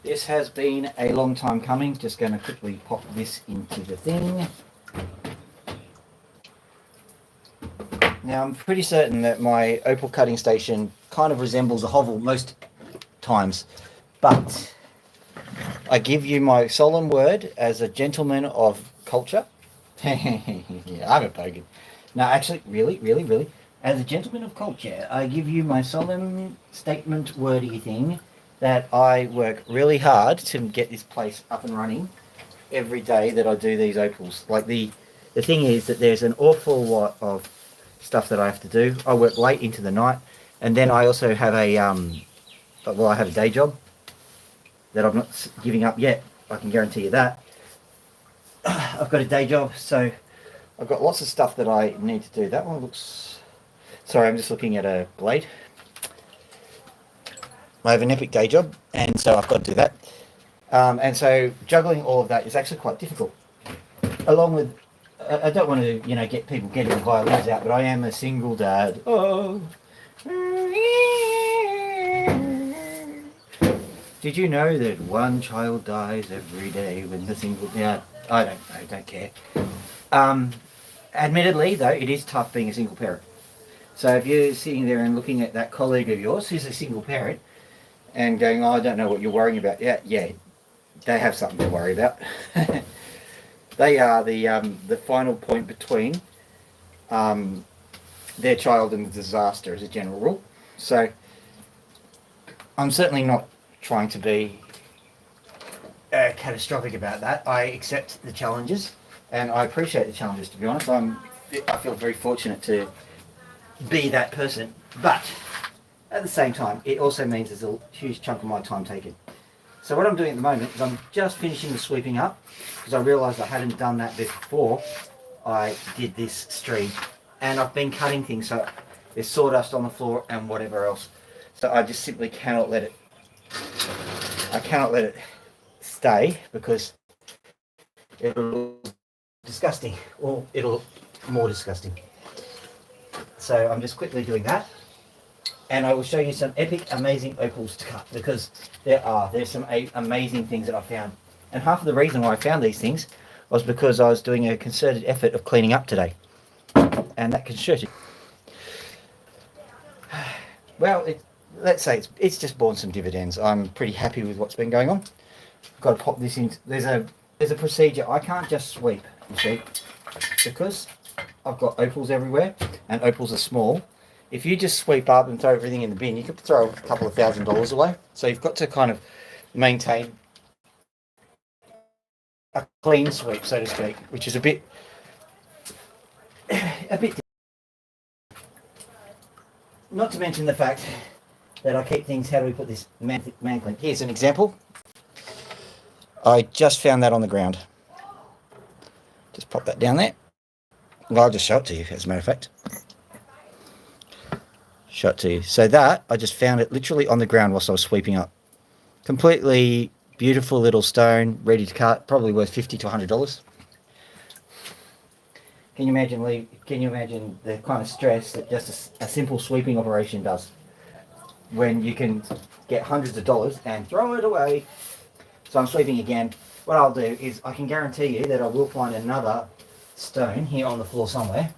This has been a long time coming. Just going to quickly pop this into the thing. Now I'm pretty certain that my opal cutting station kind of resembles a hovel most times, but I give you my solemn word as a gentleman of culture. Yeah, I'm a bogan. No, actually, really, as a gentleman of culture, I give you my solemn statement wordy thing that I work really hard to get this place up and running every day that I do these opals. Like the thing is that there's an awful lot of stuff that I have to do. I work late into the night, and then I also have a I have a day job that I'm not giving up yet. I can guarantee you that. I've got a day job, so I've got lots of stuff that I need to do. That one looks... Sorry, I'm just looking at a blade. I have an epic day job, and so I've got to do that. And so juggling all of that is actually quite difficult. Along with, I don't want to, get people getting the violins out, but I am a single dad. Oh. Did you know that one child dies every day when the single... Yeah, I don't know, don't care. Admittedly, though, it is tough being a single parent. So if you're sitting there and looking at that colleague of yours who's a single parent and going, oh, I don't know what you're worrying about. Yeah, they have something to worry about. They are the final point between their child and the disaster as a general rule. So I'm certainly not trying to be catastrophic about that. I accept the challenges and I appreciate the challenges, to be honest. I feel very fortunate to be that person, but at the same time it also means there's a huge chunk of my time taken. So what I'm doing at the moment is I'm just finishing the sweeping up because I realised I hadn't done that before I did this stream, and I've been cutting things so there's sawdust on the floor and whatever else, so I just simply cannot let it stay because it'll look disgusting, or it'll look more disgusting. So I'm just quickly doing that, and I will show you some epic, amazing opals to cut, because there's some amazing things that I found. And half of the reason why I found these things was because I was doing a concerted effort of cleaning up today, and that concerted, well, let's say it's just borne some dividends. I'm pretty happy with what's been going on. I've got to pop this in. There's a procedure. I can't just sweep, you see, because I've got opals everywhere, and opals are small. If you just sweep up and throw everything in the bin, you could throw a couple of $1,000 away. So you've got to kind of maintain a clean sweep, so to speak, which is a bit. Not to mention the fact that I keep things. How do we put this man clean? Here's an example. I just found that on the ground. Just pop that down there. Well, I'll just show it to you, as a matter of fact. Show it to you. So that, I just found it literally on the ground whilst I was sweeping up. Completely beautiful little stone, ready to cut, probably worth $50 to $100. Can you imagine the kind of stress that just a simple sweeping operation does, when you can get hundreds of dollars and throw it away? So I'm sweeping again. What I'll do is I can guarantee you that I will find another stone here on the floor somewhere,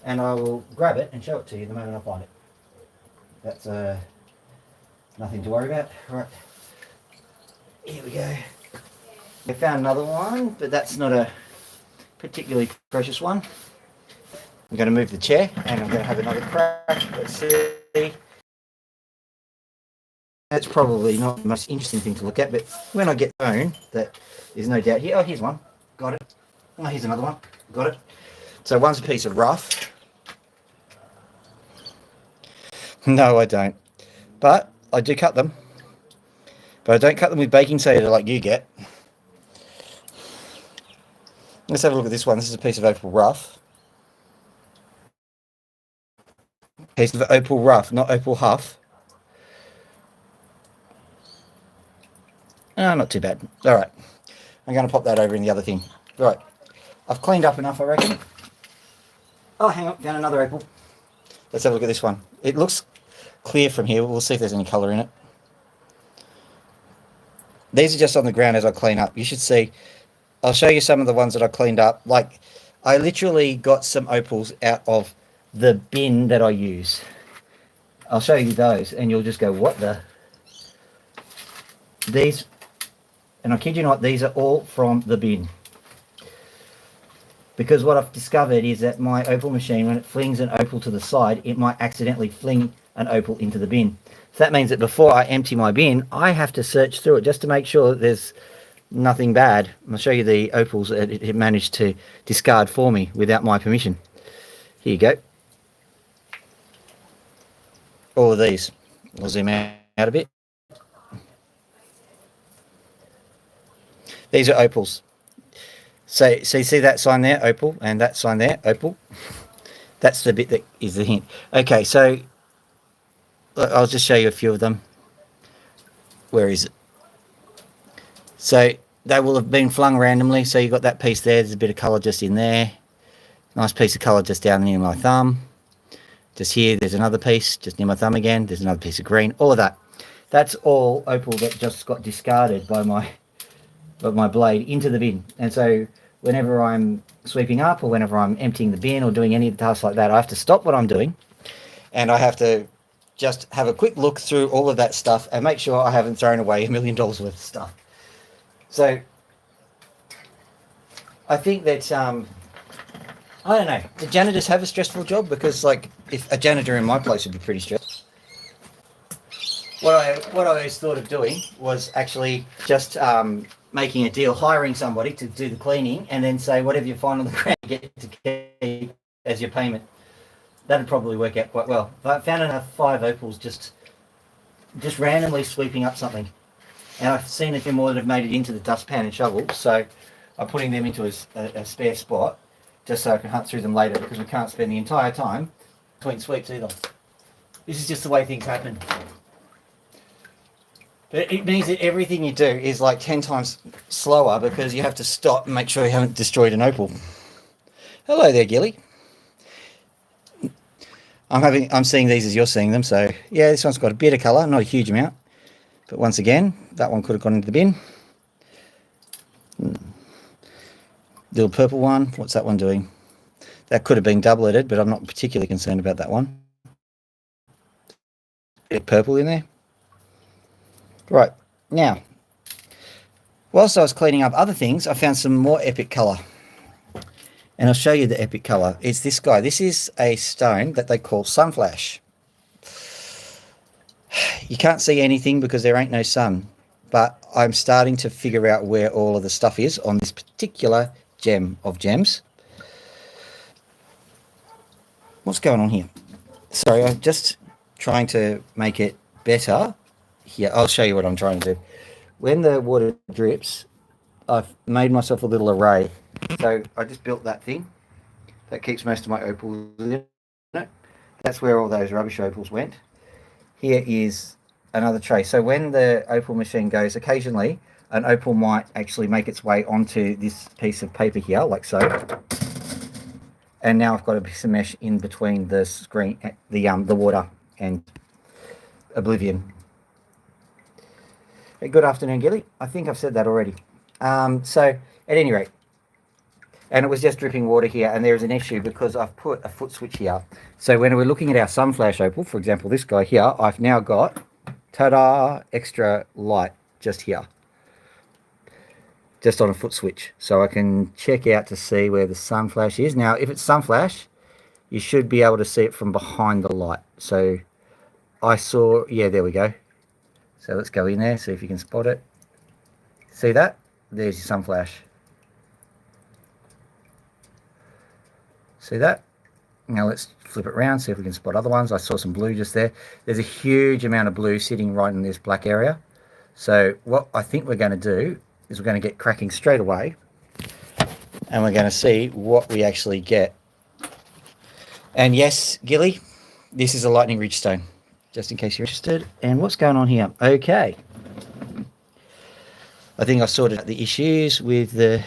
and I will grab it and show it to you the moment I find it. That's nothing to worry about. Right, here we go. I found another one, but that's not a particularly precious one. I'm going to move the chair and I'm going to have another crack. Let's see. That's probably not the most interesting thing to look at, but when I get stone, that is no doubt here. Oh, here's one. Got it. Oh, here's another one. Got it. So one's a piece of rough. No, I don't. But I do cut them. But I don't cut them with baking soda like you get. Let's have a look at this one. This is a piece of opal rough. Piece of opal rough, not opal huff. Oh, not too bad. All right. I'm going to pop that over in the other thing. Right. I've cleaned up enough, I reckon. Oh, hang on. Found another opal. Let's have a look at this one. It looks clear from here. We'll see if there's any colour in it. These are just on the ground as I clean up. You should see. I'll show you some of the ones that I cleaned up. Like, I literally got some opals out of the bin that I use. I'll show you those, and you'll just go, what the? These, and I kid you not, these are all from the bin. Because what I've discovered is that my opal machine, when it flings an opal to the side, it might accidentally fling an opal into the bin. So that means that before I empty my bin, I have to search through it just to make sure that there's nothing bad. I'll show you the opals that it managed to discard for me without my permission. Here you go. All of these. I'll zoom out a bit. These are opals. So you see that sign there, opal, and that sign there, opal. That's the bit that is the hint. Okay, so I'll just show you a few of them. Where is it? So they will have been flung randomly. So you've got that piece there. There's a bit of colour just in there. Nice piece of colour just down near my thumb. Just here, there's another piece just near my thumb again. There's another piece of green. All of that. That's all opal that just got discarded by my blade into the bin. And so whenever I'm sweeping up or whenever I'm emptying the bin or doing any tasks like that, I have to stop what I'm doing and I have to just have a quick look through all of that stuff and make sure I haven't thrown away $1 million worth of stuff. So I think that I don't know, do janitors have a stressful job? Because like if a janitor in my place would be pretty stressed. What I always thought of doing was actually just making a deal, hiring somebody to do the cleaning, and then say whatever you find on the ground, you get to keep as your payment. That'd probably work out quite well. But I found enough 5 opals just randomly sweeping up something, and I've seen a few more that have made it into the dustpan and shovel. So I'm putting them into a spare spot just so I can hunt through them later, because we can't spend the entire time between sweeps either. This is just the way things happen. But it means that everything you do is like 10 times slower because you have to stop and make sure you haven't destroyed an opal. Hello there, Gilly. I'm seeing these as you're seeing them, so yeah, this one's got a bit of colour, not a huge amount. But once again, that one could have gone into the bin. Little purple one, what's that one doing? That could have been doubleted, but I'm not particularly concerned about that one. Bit purple in there. Right, now, whilst I was cleaning up other things, I found some more epic colour. And I'll show you the epic colour. It's this guy. This is a stone that they call sunflash. You can't see anything because there ain't no sun, but I'm starting to figure out where all of the stuff is on this particular gem of gems. What's going on here? Sorry, I'm just trying to make it better. Here, I'll show you what I'm trying to do. When the water drips, I've made myself a little array. So I just built that thing. That keeps most of my opals in it. That's where all those rubbish opals went. Here is another tray. So when the opal machine goes, occasionally an opal might actually make its way onto this piece of paper here, like so. And now I've got a piece of mesh in between the screen, the water and Oblivion. Good afternoon, Gilly. I think I've said that already. So at any rate, and it was just dripping water here, and there's an issue because I've put a foot switch here. So when we're looking at our sunflash opal, for example, this guy here, I've now got, ta-da, extra light just here, just on a foot switch. So I can check out to see where the sunflash is. Now, if it's sunflash, you should be able to see it from behind the light. So I saw, yeah, there we go. So let's go in there, see if you can spot it. See that? There's your sunflash. See that? Now let's flip it around, see if we can spot other ones. I saw some blue just there. There's a huge amount of blue sitting right in this black area. So what I think we're going to do is we're going to get cracking straight away. And we're going to see what we actually get. And yes, Gilly, this is a lightning ridge stone, just in case you're interested. And what's going on here? Okay. I think I've sorted out the issues with the...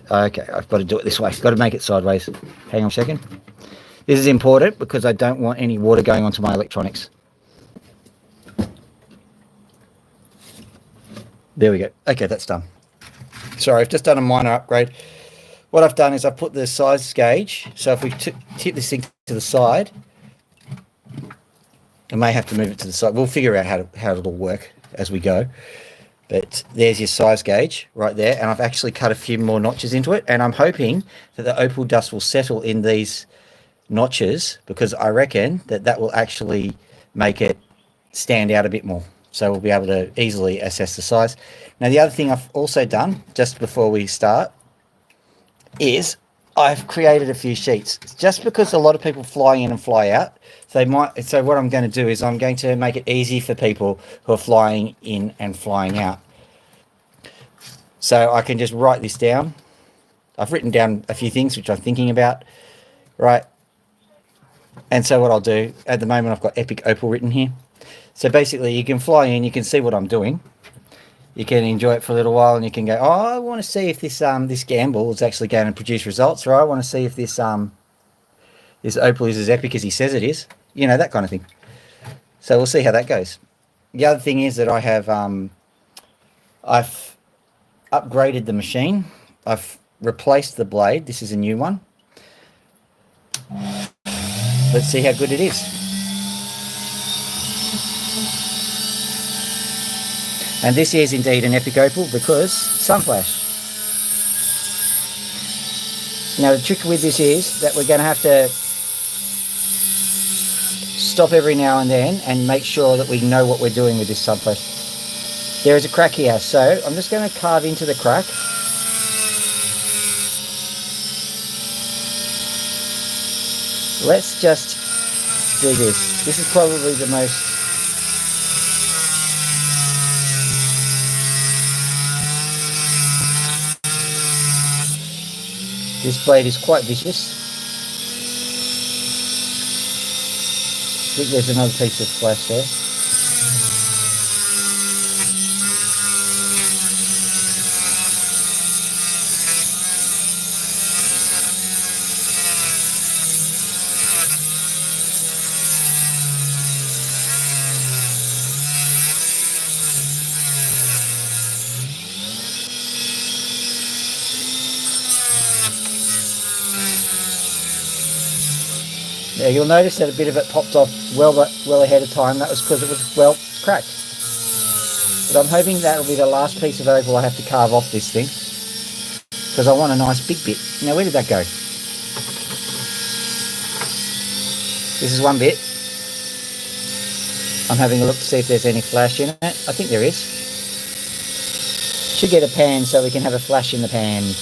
Okay, I've got to do it this way. I've got to make it sideways. Hang on a second. This is important because I don't want any water going onto my electronics. There we go. Okay, that's done. Sorry, I've just done a minor upgrade. What I've done is I've put the size gauge. So if we tip this thing to the side, I may have to move it to the side. We'll figure out how it'll work as we go. But there's your size gauge right there. And I've actually cut a few more notches into it. And I'm hoping that the opal dust will settle in these notches, because I reckon that will actually make it stand out a bit more. So we'll be able to easily assess the size. Now, the other thing I've also done just before we start is I've created a few sheets, just because a lot of people fly in and fly out. So what I'm going to do is I'm going to make it easy for people who are flying in and flying out. So I can just write this down. I've written down a few things which I'm thinking about, right? And so what I'll do, at the moment I've got Epic Opal written here. So basically you can fly in, you can see what I'm doing. You can enjoy it for a little while, and you can go, oh, I want to see if this gamble is actually going to produce results, or I want to see if this opal is as epic as he says it is. You know, that kind of thing. So we'll see how that goes. The other thing is that I've upgraded the machine. I've replaced the blade. This is a new one. Let's see how good it is. And this is indeed an epic opal, because sunflash. Now the trick with this is that we're going to have to stop every now and then and make sure that we know what we're doing with this sunflash. There is a crack here, so I'm just going to carve into the crack. Let's just do this. This is probably the most... This blade is quite vicious. I think there's another piece of flash there. Yeah, you'll notice that a bit of it popped off well ahead of time. That was because it was, well, cracked. But I'm hoping that'll be the last piece of opal I have to carve off this thing, because I want a nice big bit. Now, where did that go? This is one bit. I'm having a look to see if there's any flash in it. I think there is. Should get a pan so we can have a flash in the pan.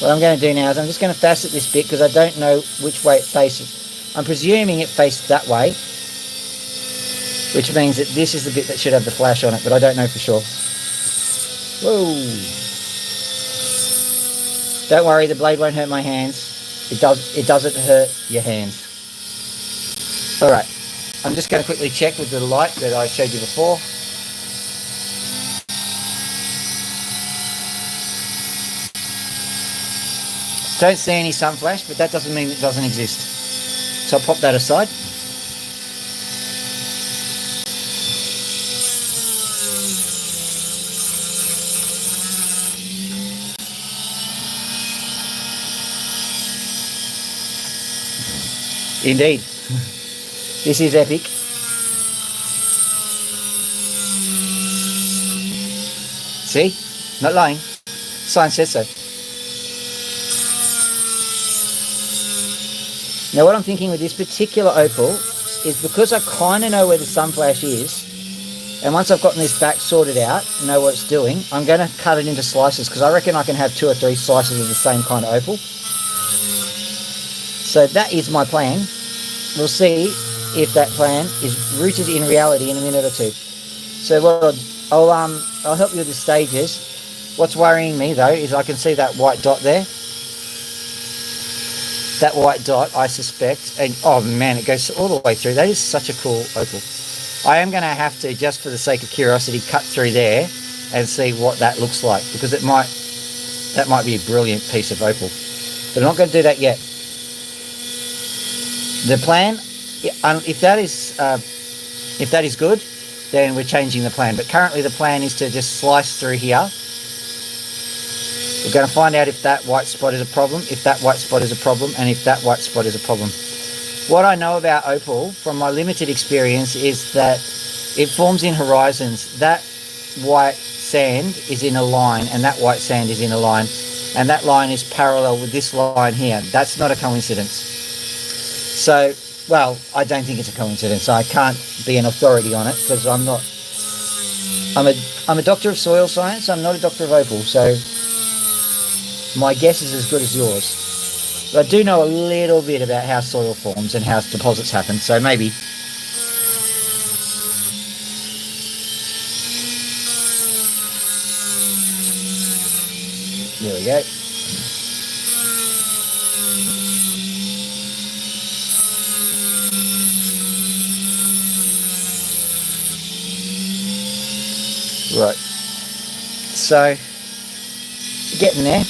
What I'm going to do now is I'm just going to facet this bit, because I don't know which way it faces. I'm presuming it faced that way, which means that this is the bit that should have the flash on it, but I don't know for sure. Whoa! Don't worry, the blade won't hurt my hands. It doesn't hurt your hands. Alright, I'm just going to quickly check with the light that I showed you before. Don't see any sunflash, but that doesn't mean it doesn't exist. So I'll pop that aside. Indeed. This is epic. See? Not lying. Science says so. Now what I'm thinking with this particular opal is, because I kind of know where the sunflash is, and once I've gotten this back sorted out, know what it's doing, I'm going to cut it into slices, because I reckon I can have 2 or 3 slices of the same kind of opal. So that is my plan. We'll see if that plan is rooted in reality in a minute or two. So what I'll help you with the stages. What's worrying me though is I can see that white dot there. That white dot, I suspect, and oh man, it goes all the way through. That is such a cool opal. I am going to have to, just for the sake of curiosity, cut through there and see what that looks like, because that might be a brilliant piece of opal. But I'm not going to do that yet. The plan, if that is good, then we're changing the plan. But currently the plan is to just slice through here. We're going to find out if that white spot is a problem, if that white spot is a problem, and if that white spot is a problem. What I know about opal from my limited experience is that it forms in horizons. That white sand is in a line, and that white sand is in a line, and that line is parallel with this line here. That's not a coincidence. So, well, I don't think it's a coincidence. I can't be an authority on it because I'm not. I'm a doctor of soil science. I'm not a doctor of opal, so my guess is as good as yours. But I do know a little bit about how soil forms and how deposits happen, so maybe. There we go. Right. So, getting there.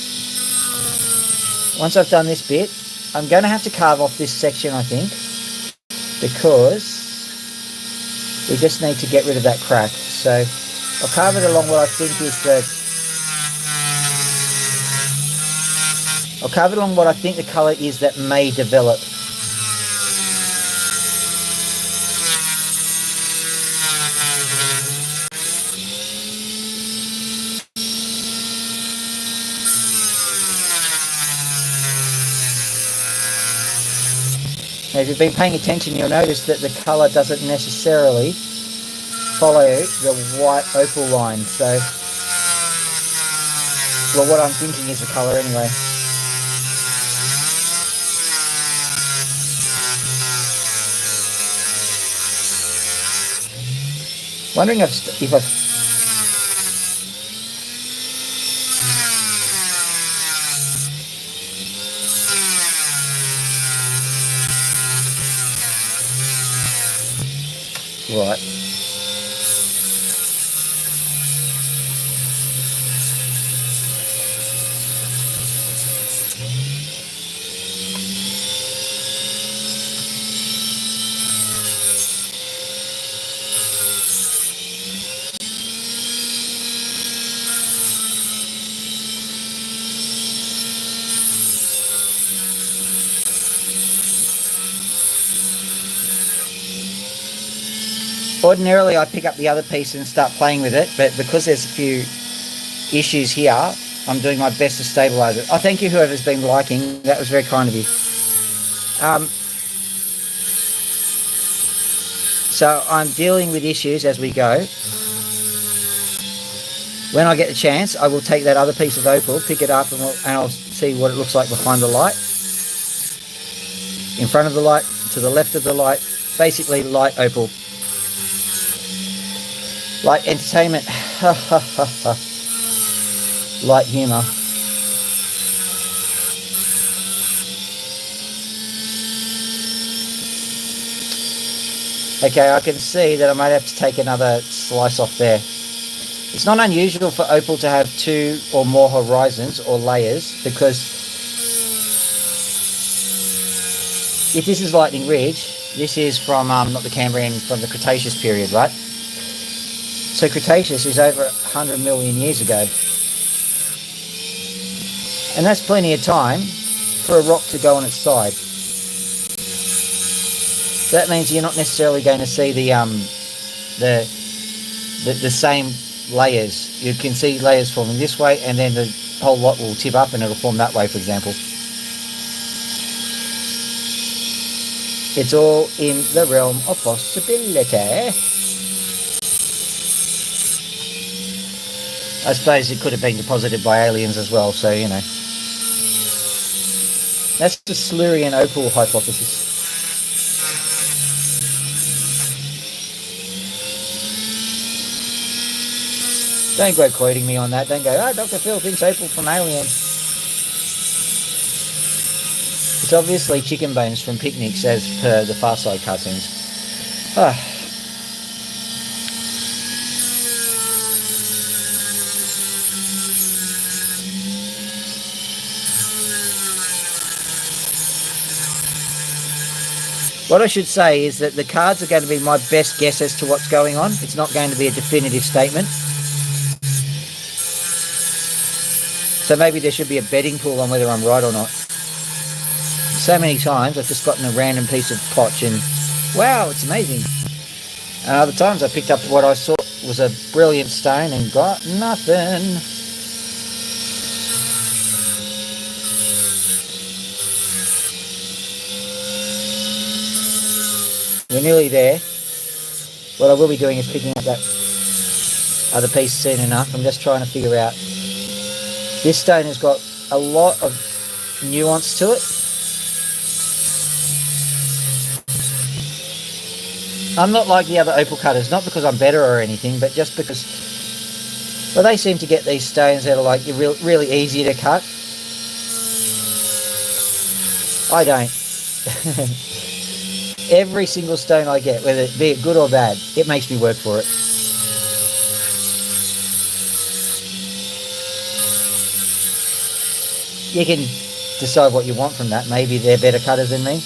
Once I've done this bit, I'm going to have to carve off this section, I think, because we just need to get rid of that crack. So I'll carve it along what I think is the colour is that may develop. Now, if you've been paying attention, you'll notice that the colour doesn't necessarily follow the white opal line. So, well, what I'm thinking is the colour anyway. Wondering if I've right. Ordinarily, I pick up the other piece and start playing with it, but because there's a few issues here, I'm doing my best to stabilise it. Oh, thank you, whoever's been liking. That was very kind of you. So I'm dealing with issues as we go. When I get the chance, I will take that other piece of opal, pick it up, and I'll see what it looks like behind the light. In front of the light, to the left of the light, basically light opal. Light entertainment. Light humour. Okay, I can see that I might have to take another slice off there. It's not unusual for opal to have two or more horizons or layers, because if this is Lightning Ridge, this is from, not the Cambrian, from the Cretaceous period, right? So Cretaceous is over 100 million years ago. And that's plenty of time for a rock to go on its side. So that means you're not necessarily going to see the same layers. You can see layers forming this way, and then the whole lot will tip up and it'll form that way, for example. It's all in the realm of possibility. I suppose it could have been deposited by aliens as well, so, you know. That's the Silurian opal hypothesis. Don't go quoting me on that. Don't go, oh, Dr. Phil thinks opal from aliens. It's obviously chicken bones from picnics, as per the Far Side cartoons. Ah. What I should say is that the cards are going to be my best guess as to what's going on. It's not going to be a definitive statement. So maybe there should be a betting pool on whether I'm right or not. So many times I've just gotten a random piece of potch and wow, it's amazing. And other times I picked up what I thought was a brilliant stone and got nothing. We're nearly there. What I will be doing is picking up that other piece soon enough. I'm just trying to figure out. This stone has got a lot of nuance to it. I'm not like the other opal cutters, not because I'm better or anything, but just because, well, they seem to get these stones that are like really easy to cut. I don't. Every single stone I get, whether it be good or bad, it makes me work for it. You can decide what you want from that. Maybe they're better cutters than me.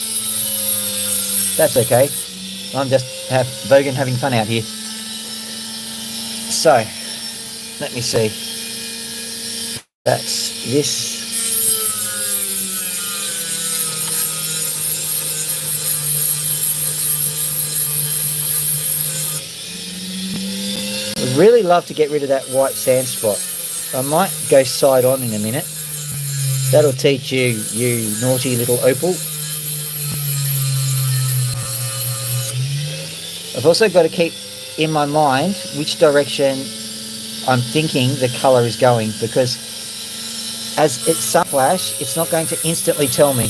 That's okay. I'm just bogan having fun out here. So, let me see. That's this. I'd really love to get rid of that white sand spot. I might go side on in a minute. That'll teach you, you naughty little opal. I've also got to keep in my mind which direction I'm thinking the colour is going, because as it's sunflash, it's not going to instantly tell me.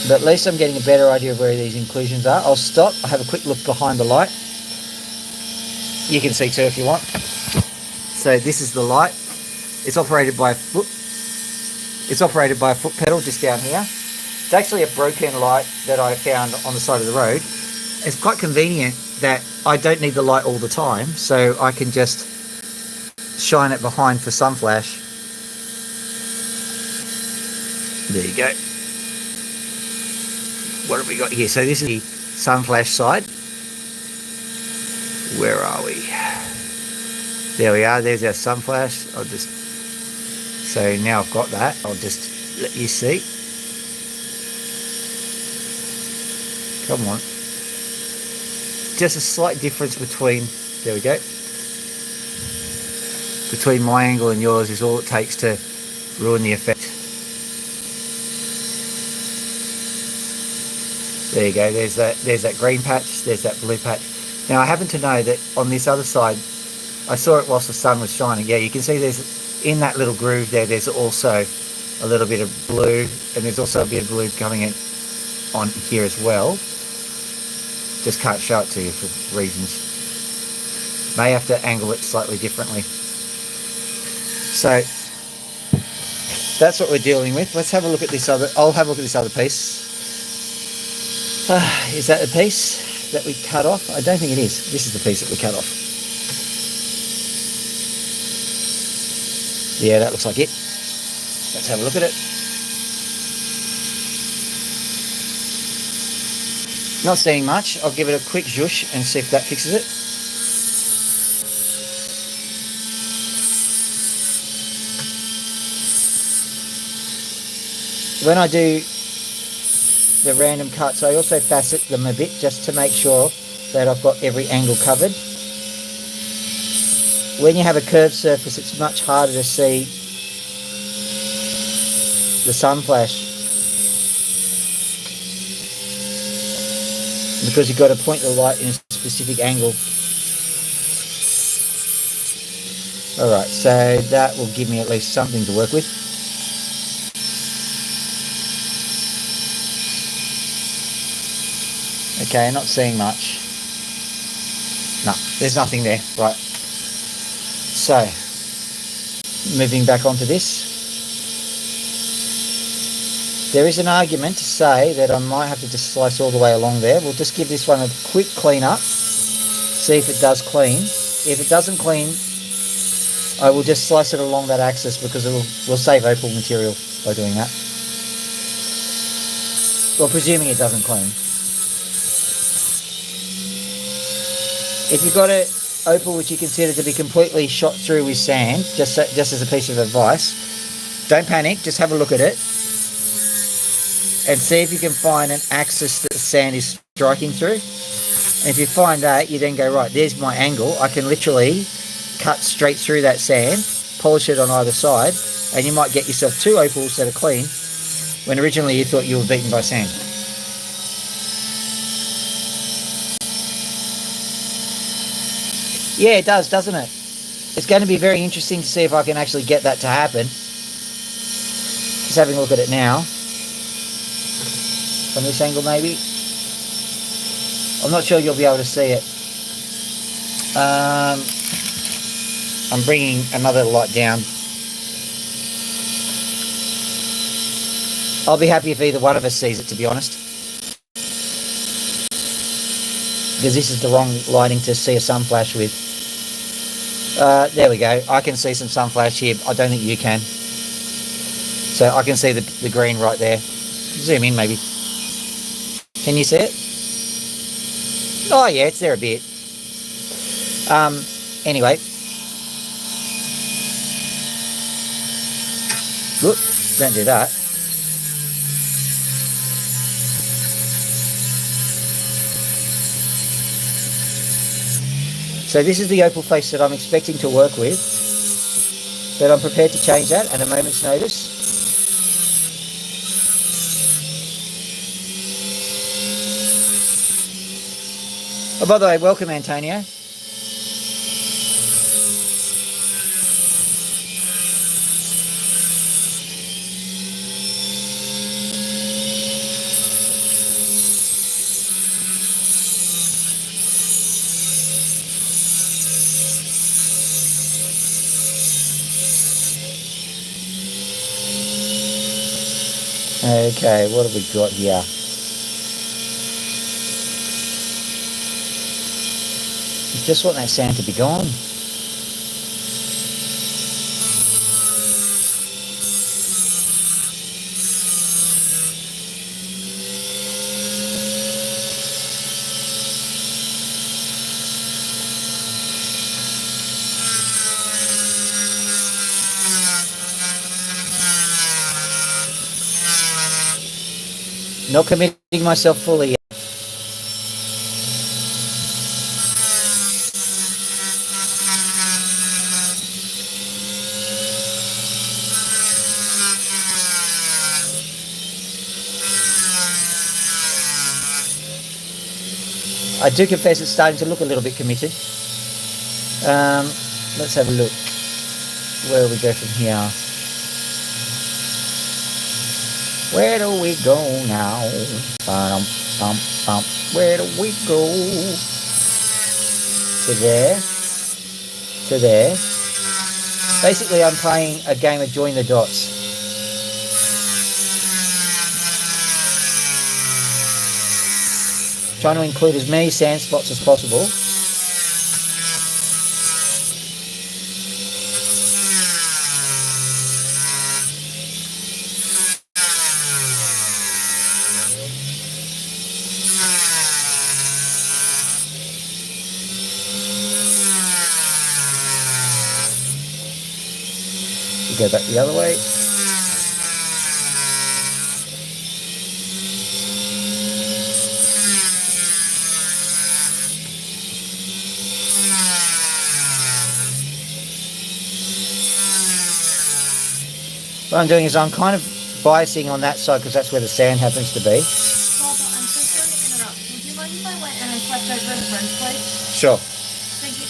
But at least I'm getting a better idea of where these inclusions are. I'll stop, I'll have a quick look behind the light. You can see too if you want. So this is the light. It's operated by a foot. It's operated by a foot pedal just down here. It's actually a broken light that I found on the side of the road. It's quite convenient that I don't need the light all the time, so I can just shine it behind for sunflash. There you go. What have we got here? So this is the sunflash side. Where are we? There we are. There's our sunflash. I'll just... So now I've got that. I'll just let you see. Come on. Just a slight difference between... There we go. Between my angle and yours is all it takes to ruin the effect. There you go. There's that green patch. There's that blue patch. Now I happen to know that on this other side, I saw it whilst the sun was shining. Yeah, you can see there's, in that little groove there, there's also a little bit of blue, and there's also a bit of blue coming in on here as well. Just can't show it to you for reasons. May have to angle it slightly differently. So that's what we're dealing with. Let's have a look at this other. I'll have a look at this other piece. Is that the piece that we cut off? I don't think it is. This is the piece that we cut off. Yeah, that looks like it. Let's have a look at it. Not seeing much. I'll give it a quick zhoosh and see if that fixes it. When I do the random cuts, I also facet them a bit just to make sure that I've got every angle covered. When you have a curved surface, it's much harder to see the sunflash because you've got to point the light in a specific angle. Alright, so that will give me at least something to work with. Okay, not seeing much. No, there's nothing there. Right. So, moving back onto this. There is an argument to say that I might have to just slice all the way along there. We'll just give this one a quick clean up. See if it does clean. If it doesn't clean, I will just slice it along that axis because it will save opal material. by doing that. Well, presuming it doesn't clean. If you've got an opal which you consider to be completely shot through with sand, just as a piece of advice, don't panic, just have a look at it and see if you can find an axis that the sand is striking through. And if you find that, you then go, right, there's my angle. I can literally cut straight through that sand, polish it on either side, and you might get yourself 2 opals that are clean when originally you thought you were beaten by sand. Yeah, it does, doesn't it? It's going to be very interesting to see if I can actually get that to happen. Just having a look at it now. From this angle, maybe. I'm not sure you'll be able to see it. I'm bringing another light down. I'll be happy if either one of us sees it, to be honest. Because this is the wrong lighting to see a sunflash with. There we go. I can see some sunflash here. I don't think you can. So I can see the green right there. Zoom in, maybe. Can you see it? Oh, yeah, it's there a bit. Anyway. Look, don't do that. So this is the opal face that I'm expecting to work with, but I'm prepared to change that at a moment's notice. Oh, by the way, welcome, Antonio. Okay, what have we got here? I just want that sand to be gone. Not committing myself fully yet. I do confess it's starting to look a little bit committed. Let's have a look. Where do we go from here? Where do we go now? Where do we go? To there. To there. Basically, I'm playing a game of join the dots. Trying to include as many sand spots as possible. We go back the other way. What I'm doing is I'm kind of biasing on that side because that's where the sand happens to be. Robert, I'm so sorry to interrupt. Would you mind if I went and I swept over the French plate? Sure. Thank you.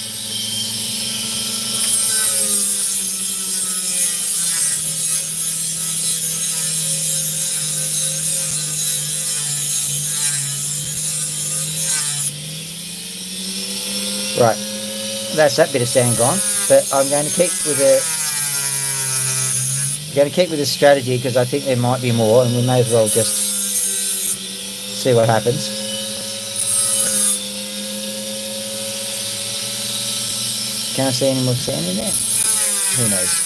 Right. That's that bit of sand gone. But I'm going to keep with this strategy because I think there might be more, and we may as well just see what happens. Can I see any more sand in there? Who knows?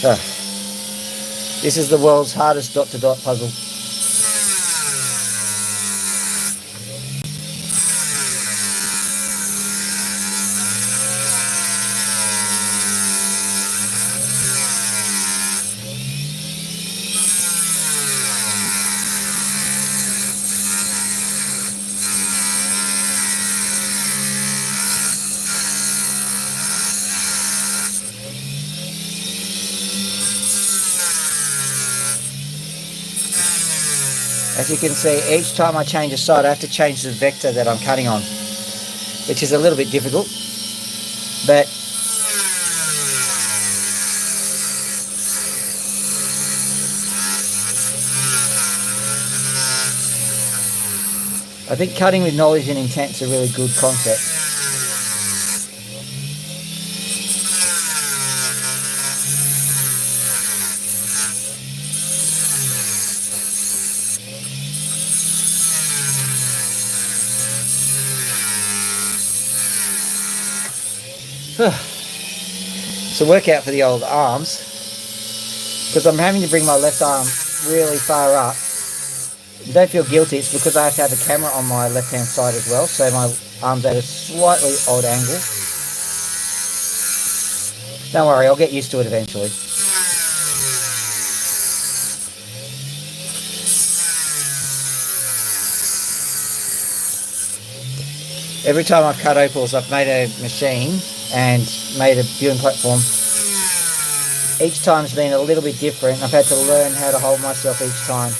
Ah, this is the world's hardest dot-to-dot puzzle. As you can see, each time I change a side, I have to change the vector that I'm cutting on, which is a little bit difficult, but I think cutting with knowledge and intent is a really good concept. It's a workout for the old arms, because I'm having to bring my left arm really far up. Don't feel guilty, it's because I have to have a camera on my left hand side as well, so my arm's at a slightly odd angle. Don't worry, I'll get used to it eventually. Every time I've cut opals, I've made a machine and made a viewing platform. Each time's been a little bit different. I've had to learn how to hold myself each time.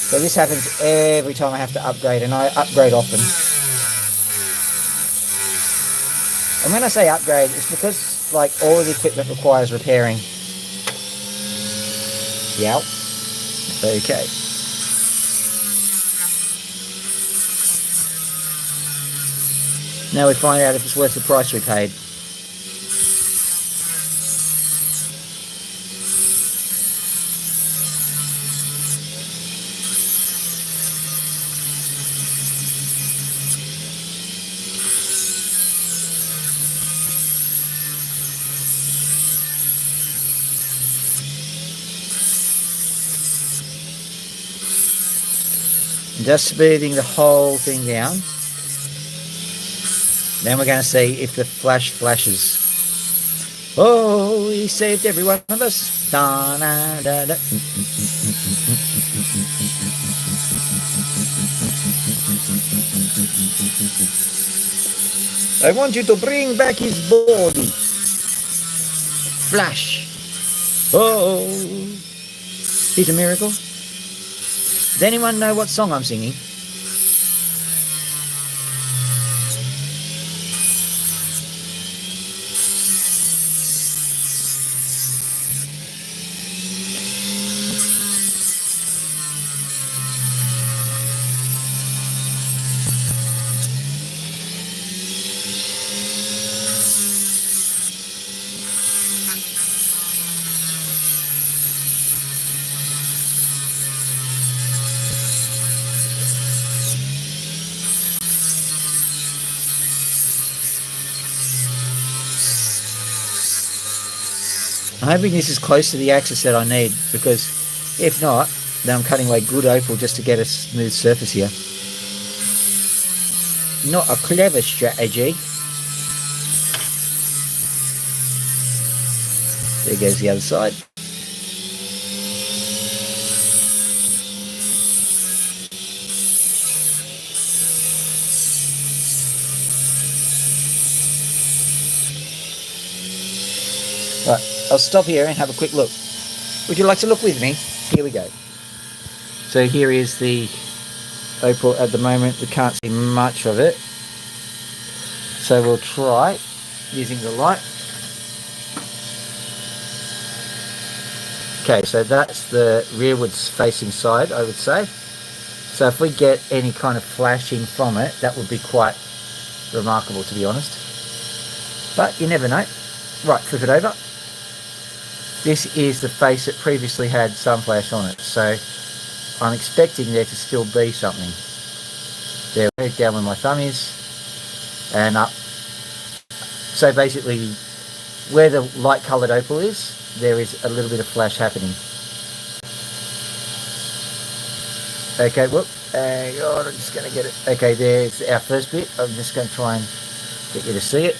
So this happens every time I have to upgrade, and I upgrade often. And when I say upgrade, it's because like all of the equipment requires repairing. Yep. Okay. Now we find out if it's worth the price we paid. Just smoothing the whole thing down. Then we're going to see if the flash flashes. Oh, he saved every one of us. Da, da, da, da. I want you to bring back his body. Flash. Oh, he's a miracle. Does anyone know what song I'm singing? I'm hoping this is close to the axis that I need, because if not, then I'm cutting away good opal just to get a smooth surface here. Not a clever strategy. There goes the other side. Right, I'll stop here and have a quick look. Would you like to look with me? Here we go. So here is the opal at the moment. We can't see much of it. So we'll try using the light. Okay, so that's the rearwards facing side, I would say. So if we get any kind of flashing from it, that would be quite remarkable, to be honest. But you never know. Right, flip it over. This is the face that previously had sunflash on it, so I'm expecting there to still be something. There, down where my thumb is, and up. So basically, where the light coloured opal is, there is a little bit of flash happening. Okay, whoop. Hang on, I'm just going to get it. Okay, there's our first bit. I'm just going to try and get you to see it.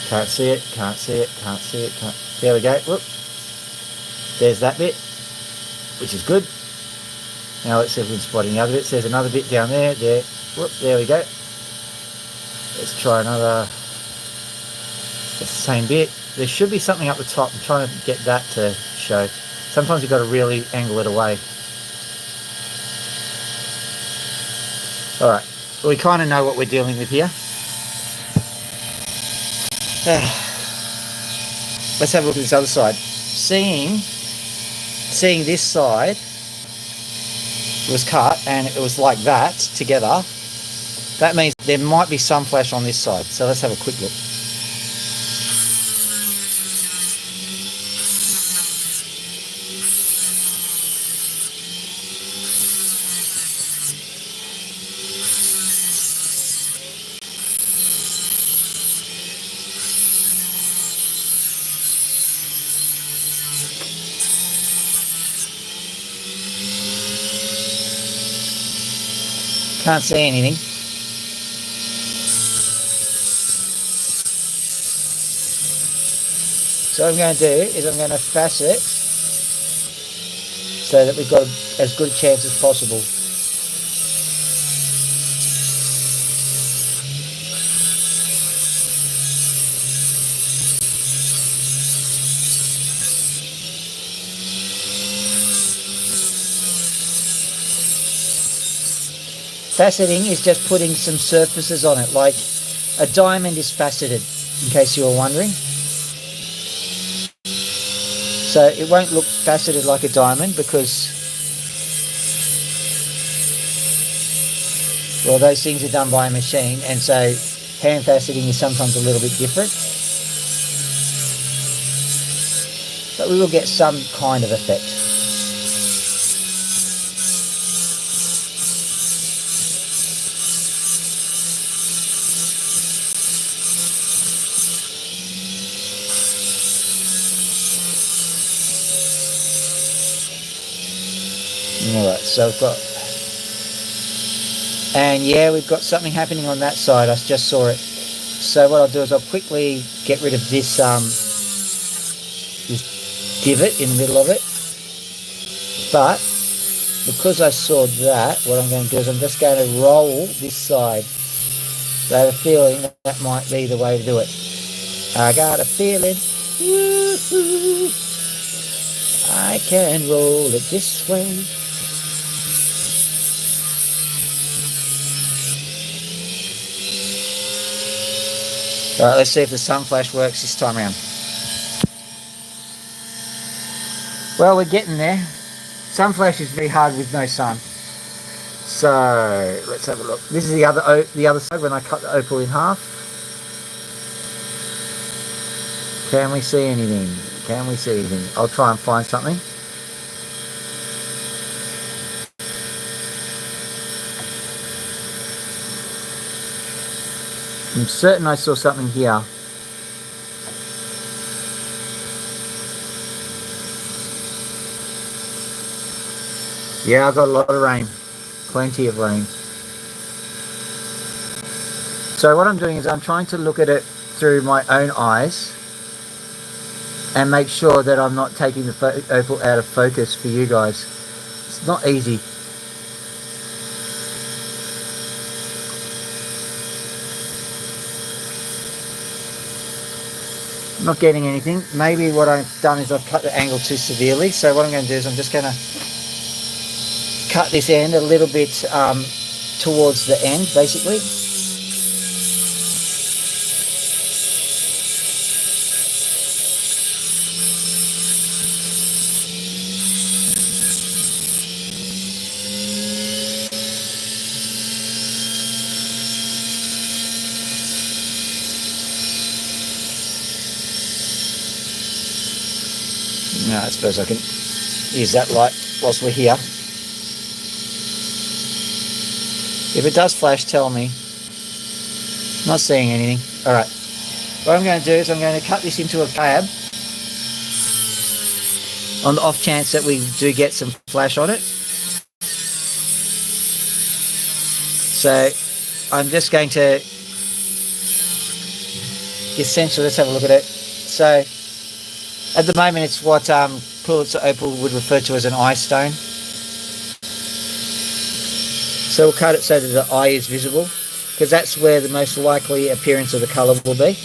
Can't see it, can't see it, can't see it, can't. There we go. Whoop. There's that bit, which is good. Now let's see if we can spot any other bits. There's another bit down there. There. Whoop, there we go. Let's try another. It's the same bit. There should be something up the top. I'm trying to get that to show. Sometimes you've got to really angle it away. Alright, we kind of know what we're dealing with here. Let's have a look at this other side. Seeing this side was cut and it was like that together, that means there might be some flash on this side. So let's have a quick look. Can't see anything. So what I'm going to do is I'm going to facet so that we've got as good a chance as possible. Faceting is just putting some surfaces on it, like a diamond is faceted, in case you were wondering. So it won't look faceted like a diamond because, well, those things are done by a machine, and so hand faceting is sometimes a little bit different. But we will get some kind of effect. Alright, so we've got, and yeah, we've got something happening on that side. I just saw it. So what I'll do is I'll quickly get rid of this this divot in the middle of it. But because I saw that, what I'm going to do is I'm just going to roll this side. So I have a feeling that might be the way to do it. I got a feeling. Woo-hoo, I can roll it this way. Alright, let's see if the sunflash works this time around. Well, we're getting there. Sunflash is very hard with no sun. So, let's have a look. This is the other side when I cut the opal in half. Can we see anything? Can we see anything? I'll try and find something. I'm certain I saw something here. Yeah, I've got a lot of rain. Plenty of rain. So what I'm doing is I'm trying to look at it through my own eyes and make sure that I'm not taking the opal out of focus for you guys. It's not easy. I'm not getting anything. Maybe what I've done is I've cut the angle too severely. So what I'm going to do is I'm just going to cut this end a little bit towards the end, basically. Now, I suppose I can use that light whilst we're here. If it does flash, tell me. Not seeing anything. All right. What I'm going to do is I'm going to cut this into a tab on the off chance that we do get some flash on it. So I'm just going to essentially, let's have a look at it. So at the moment it's what Pulitzer Opal would refer to as an eye stone. So we'll cut it so that the eye is visible, because that's where the most likely appearance of the colour will be.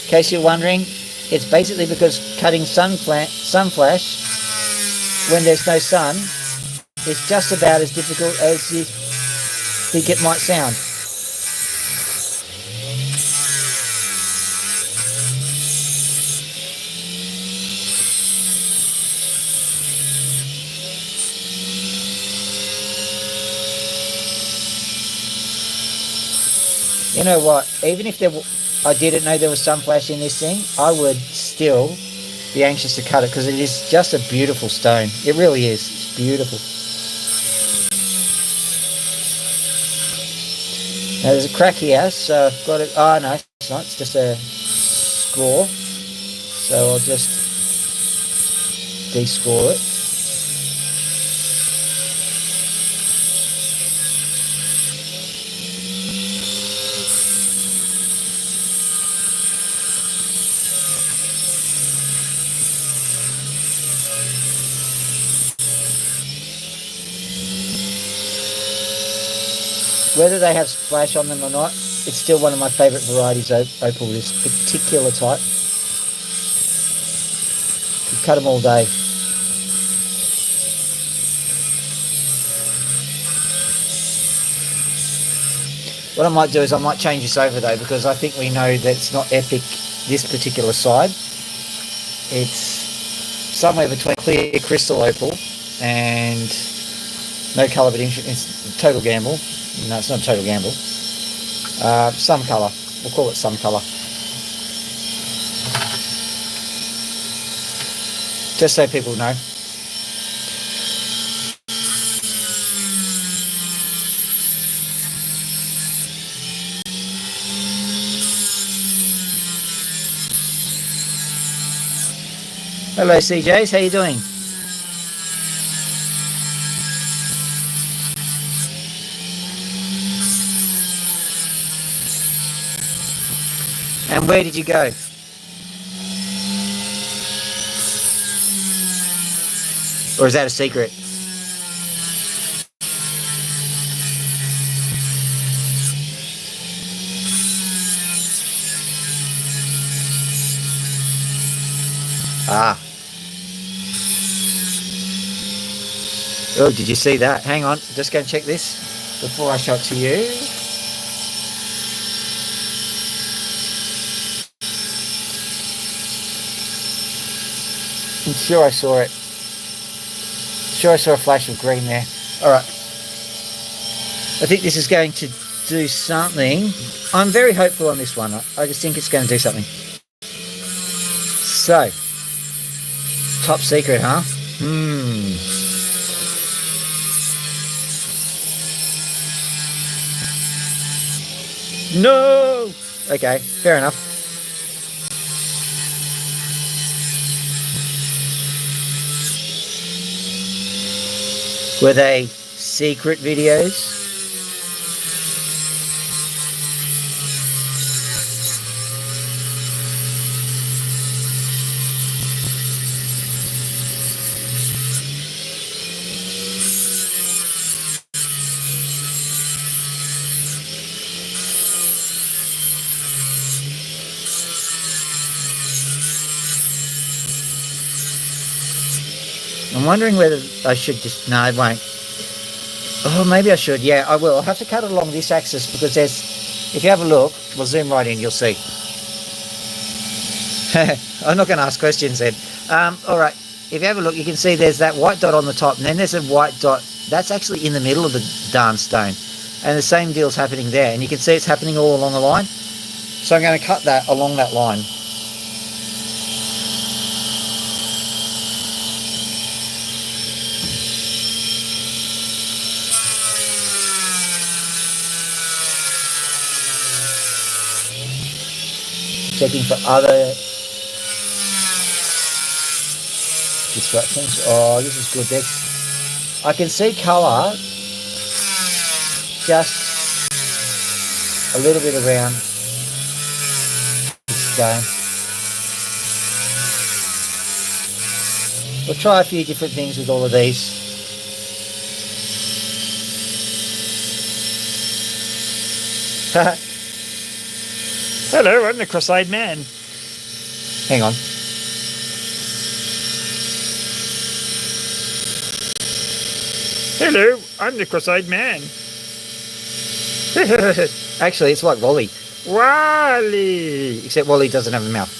In case you're wondering, it's basically because cutting sunflash when there's no sun is just about as difficult as you think it might sound. You know what, even if I didn't know there was sunflash in this thing, I would still be anxious to cut it, because it is just a beautiful stone. It really is. It's beautiful. Now there's a crack here, so I've got it. Oh no, it's not. It's just a score. So I'll just de-score it. Whether they have splash on them or not, it's still one of my favourite varieties of opal, this particular type. You cut them all day. What I might do is I might change this over though, because I think we know that it's not epic this particular side. It's somewhere between clear crystal opal and no colour, but it's a total gamble. No, it's not a total gamble. Some colour. We'll call it some colour. Just so people know. Hello CJs, how you doing? And where did you go? Or is that a secret? Ah. Oh, did you see that? Hang on, just go and check this before I show it to you. I'm sure I saw it. Sure I saw a flash of green there. Alright. I think this is going to do something. I'm very hopeful on this one. I just think it's going to do something. So. Top secret, huh? No! Okay, fair enough. Were they secret videos? I'm wondering whether I should just... No, I won't. Oh, maybe I should. Yeah, I will. I'll have to cut it along this axis because there's... If you have a look, we'll zoom right in, you'll see. I'm not going to ask questions then. All right. if you have a look, you can see there's that white dot on the top, and then there's a white dot that's actually in the middle of the darn stone. And the same deal's happening there, and you can see it's happening all along the line. So I'm going to cut that along that line. Checking for other disruptions. Oh, this is good. I can see colour just a little bit around this stone. We'll try a few different things with all of these. Hello, I'm the cross-eyed man. Hang on. Hello, I'm the cross-eyed man. Actually, it's like Wally, Wally! except Wally doesn't have a mouth.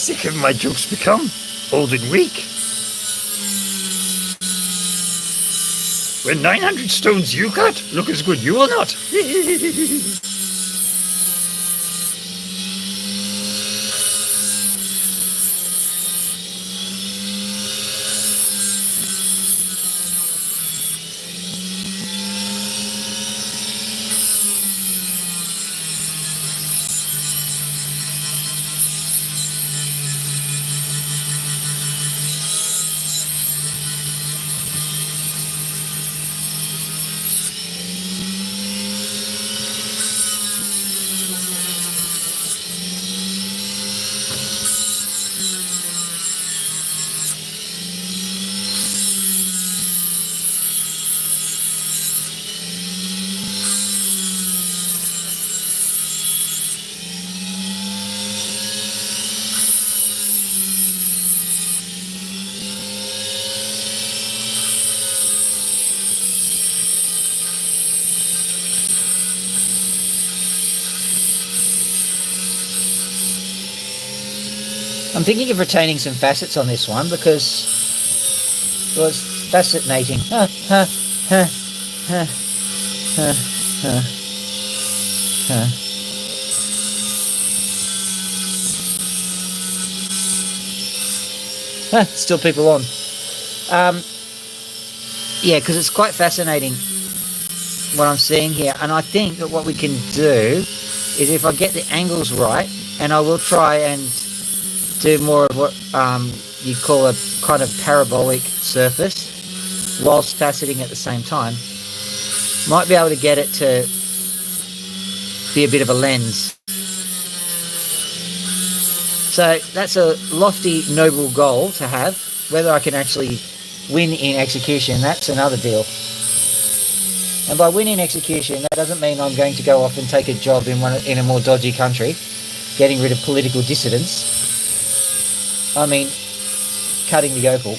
Sick have my jokes become, old and weak. When 900 stones you got, look as good you will not. I'm thinking of retaining some facets on this one because, well, it's fascinating. Still people on. Yeah, because it's quite fascinating what I'm seeing here. And I think that what we can do is, if I get the angles right, and I will try and do more of what you call a kind of parabolic surface whilst faceting at the same time, might be able to get it to be a bit of a lens. So that's a lofty, noble goal to have. Whether I can actually win in execution, that's another deal. And by win in execution, that doesn't mean I'm going to go off and take a job in a more dodgy country, getting rid of political dissidents. I mean, cutting the opal.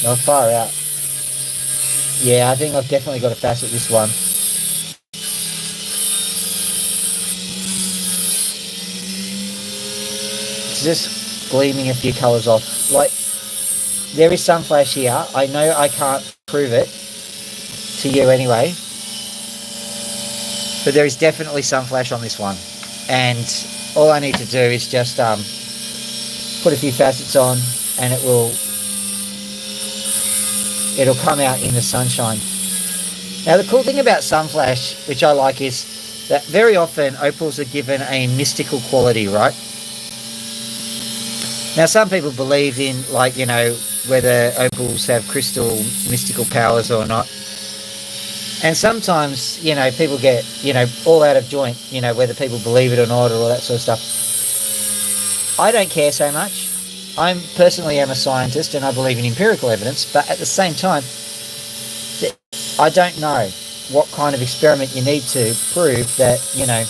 Oh, far out. Yeah, I think I've definitely got to facet this one. It's just gleaming a few colours off. Like, there is sunflash here. I know I can't prove it to you anyway, but there is definitely sunflash on this one. and all I need to do is just put a few facets on, and it'll come out in the sunshine. Now the cool thing about sunflash, which I like, is that very often opals are given a mystical quality, right? Now some people believe in, like, you know, whether opals have crystal mystical powers or not. And sometimes, you know, people get, you know, all out of joint, you know, whether people believe it or not, or all that sort of stuff. I don't care so much. I personally am a scientist and I believe in empirical evidence, but at the same time, I don't know what kind of experiment you need to prove that, you know,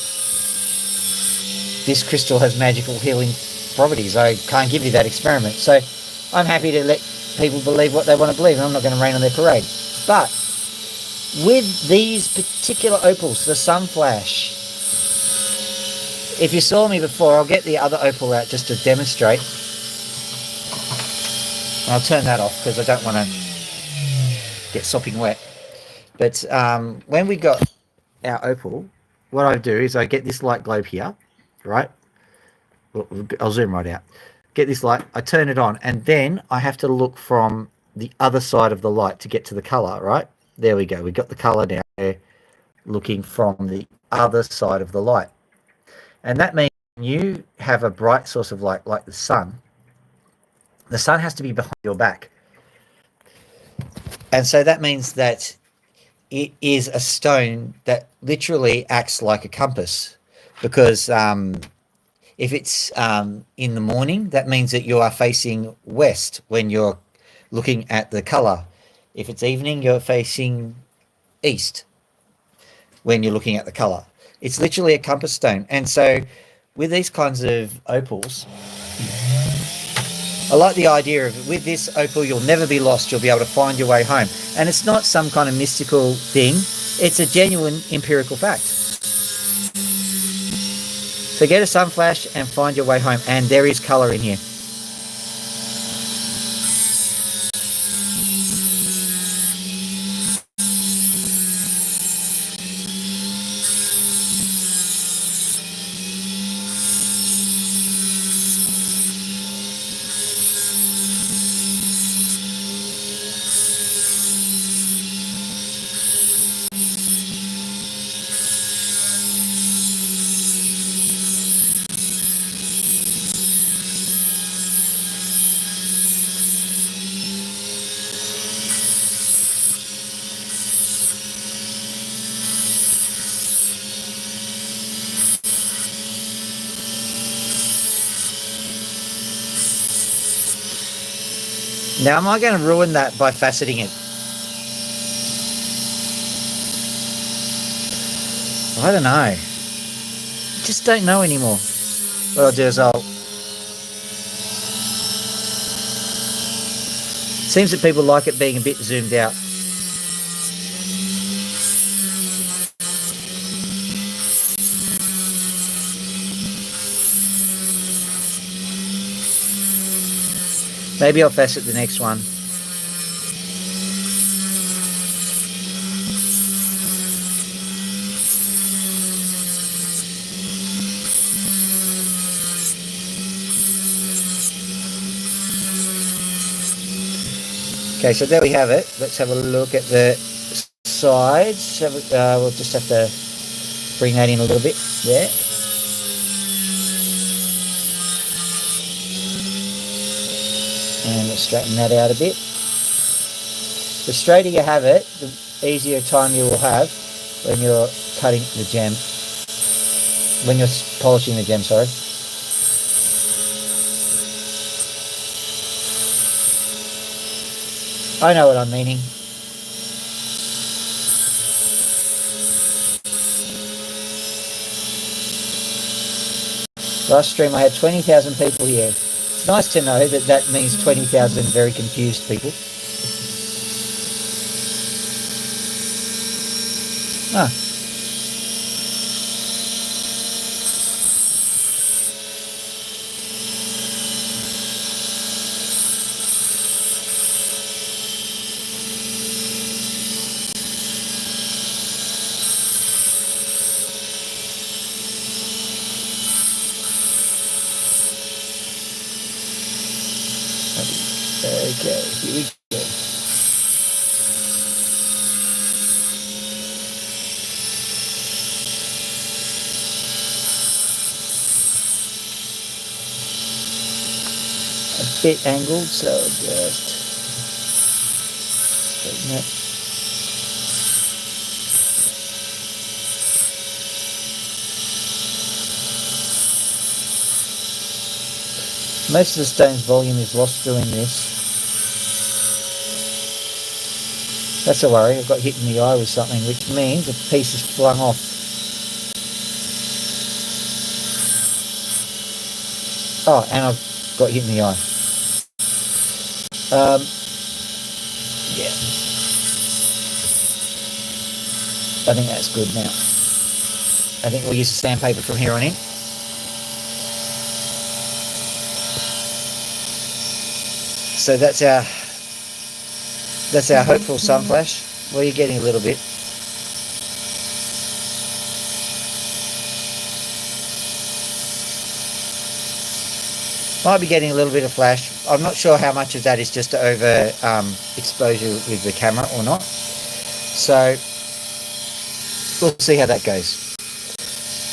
this crystal has magical healing properties. I can't give you that experiment. So I'm happy to let people believe what they want to believe, and I'm not going to rain on their parade. But with these particular opals, the sunflash, if you saw me before, I'll get the other opal out just to demonstrate. I'll turn that off because I don't want to get sopping wet. But when we got our opal, what I do is I get this light globe here, right? I'll zoom right out. Get this light, I turn it on, and then I have to look from the other side of the light to get to the color, right? There we go. We got the color now. There, looking from the other side of the light. And that means when you have a bright source of light like the sun has to be behind your back. And so that means that it is a stone that literally acts like a compass, because if it's in the morning, that means that you are facing west when you're looking at the color. If it's evening, you're facing east when you're looking at the color. It's literally a compass stone. And so with these kinds of opals, I like the idea of, with this opal, you'll never be lost. You'll be able to find your way home. And it's not some kind of mystical thing. It's a genuine empirical fact. So get a sunflash and find your way home. And there is color in here. Now, am I going to ruin that by faceting it? I don't know. Just don't know anymore. What I'll do is seems that people like it being a bit zoomed out. Maybe I'll facet the next one. Okay, so there we have it. Let's have a look at the sides. We'll just have to bring that in a little bit there. And let's straighten that out a bit. The straighter you have it, the easier time you will have when you're cutting the gem. When you're polishing the gem, sorry. I know what I'm meaning. Last stream I had 20,000 people here. It's nice to know that that means 20,000 very confused people. Ah. Okay, here we go. A bit angled, so just straighten it. Most of the stone's volume is lost doing this. That's a worry. I've got hit in the eye with something, which means the piece is flung off. Oh, and I've got hit in the eye. Yeah. I think that's good now. I think we'll use the sandpaper from here on in. So that's our hopeful sunflash. Well, you're getting a little bit. Might be getting a little bit of flash. I'm not sure how much of that is just over exposure with the camera or not. So we'll see how that goes.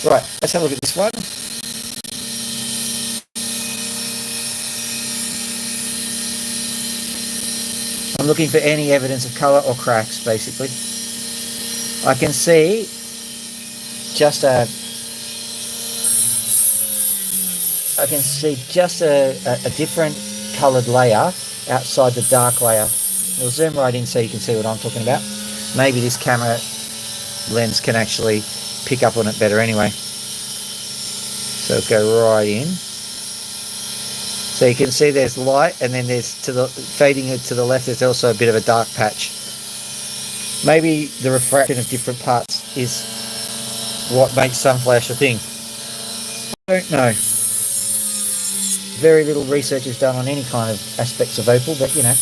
Right, let's have a look at this one. I'm looking for any evidence of colour or cracks, basically. I can see just a different coloured layer outside the dark layer. We'll zoom right in so you can see what I'm talking about. Maybe this camera lens can actually pick up on it better anyway. So let's go right in. So you can see there's light, and then there's fading it to the left, there's also a bit of a dark patch. Maybe the refraction of different parts is what makes sunflash a thing. I don't know. Very little research is done on any kind of aspects of opal, but you know.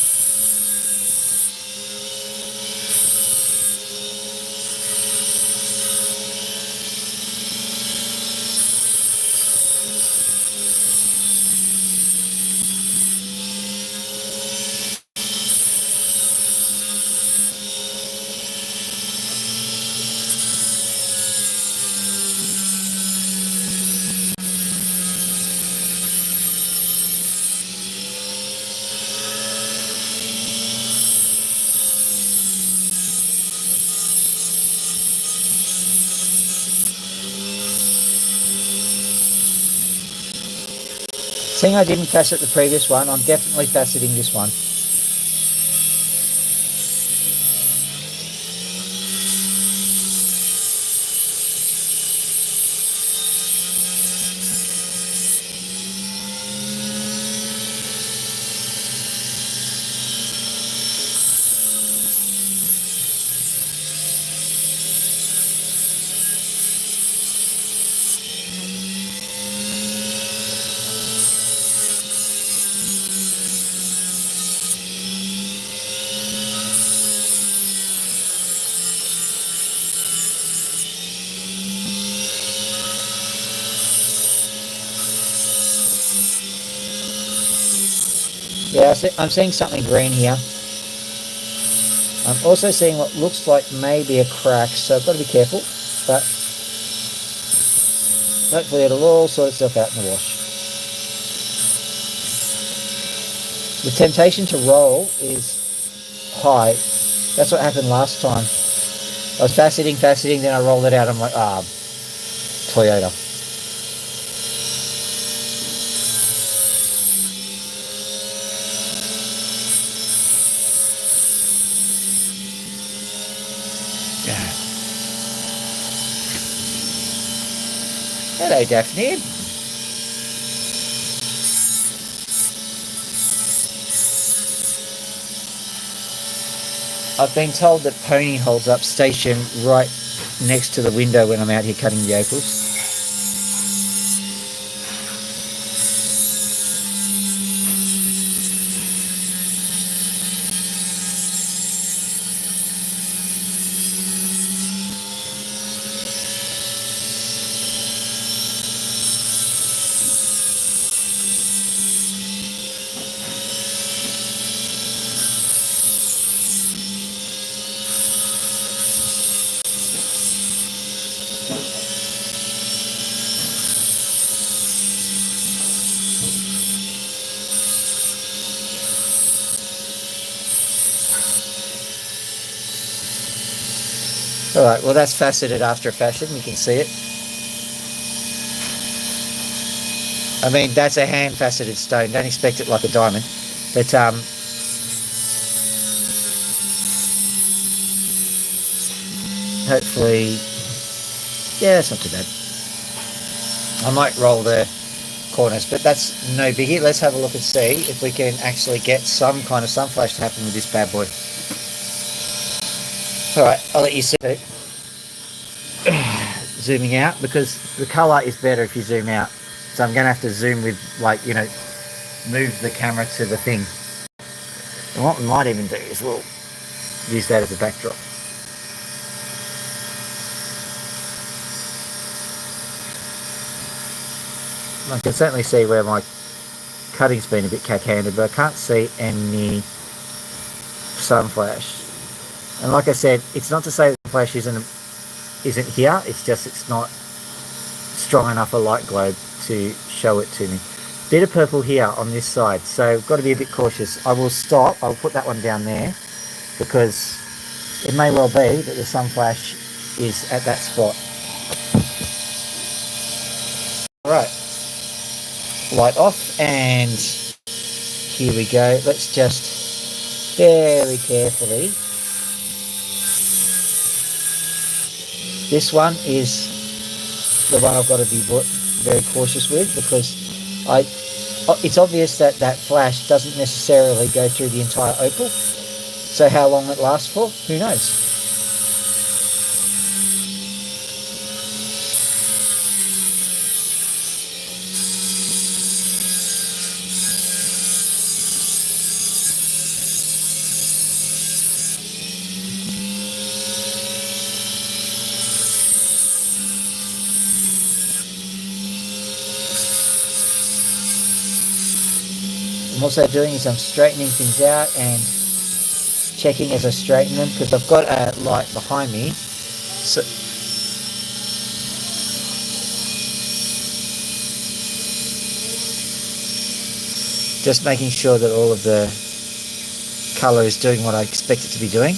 Seeing I didn't facet the previous one, I'm definitely faceting this one. Yeah, I'm seeing something green here. I'm also seeing what looks like maybe a crack, so I've got to be careful, but hopefully it'll all sort itself out in the wash. The temptation to roll is high. That's what happened last time. I was faceting, then I rolled it out. I'm like, Toyota. Hello, Daphne. I've been told that Pony holds up station right next to the window when I'm out here cutting the opals. All right, well, that's faceted after a fashion. You can see it. I mean, that's a hand faceted stone. Don't expect it like a diamond. But hopefully, yeah, that's not too bad. I might roll the corners, but that's no biggie. Let's have a look and see if we can actually get some kind of sunflash to happen with this bad boy. All right, I'll let you see it. Zooming out, because the colour is better if you zoom out. So I'm going to have to zoom with, like, you know, move the camera to the thing. And what we might even do is we'll use that as a backdrop. I can certainly see where my cutting's been a bit cack-handed, but I can't see any sunflash. And like I said, it's not to say that the flash isn't here, it's just it's not strong enough a light globe to show it to me. Bit of purple here on this side, so I've got to be a bit cautious. I will stop, I'll put that one down there, because it may well be that the sunflash is at that spot. Alright, light off, and here we go. Let's just very carefully. This one is the one I've got to be very cautious with, because it's obvious that that flash doesn't necessarily go through the entire opal. So how long it lasts for, who knows? I'm also doing is I'm straightening things out and checking as I straighten them, because I've got a light behind me. So just making sure that all of the colour is doing what I expect it to be doing.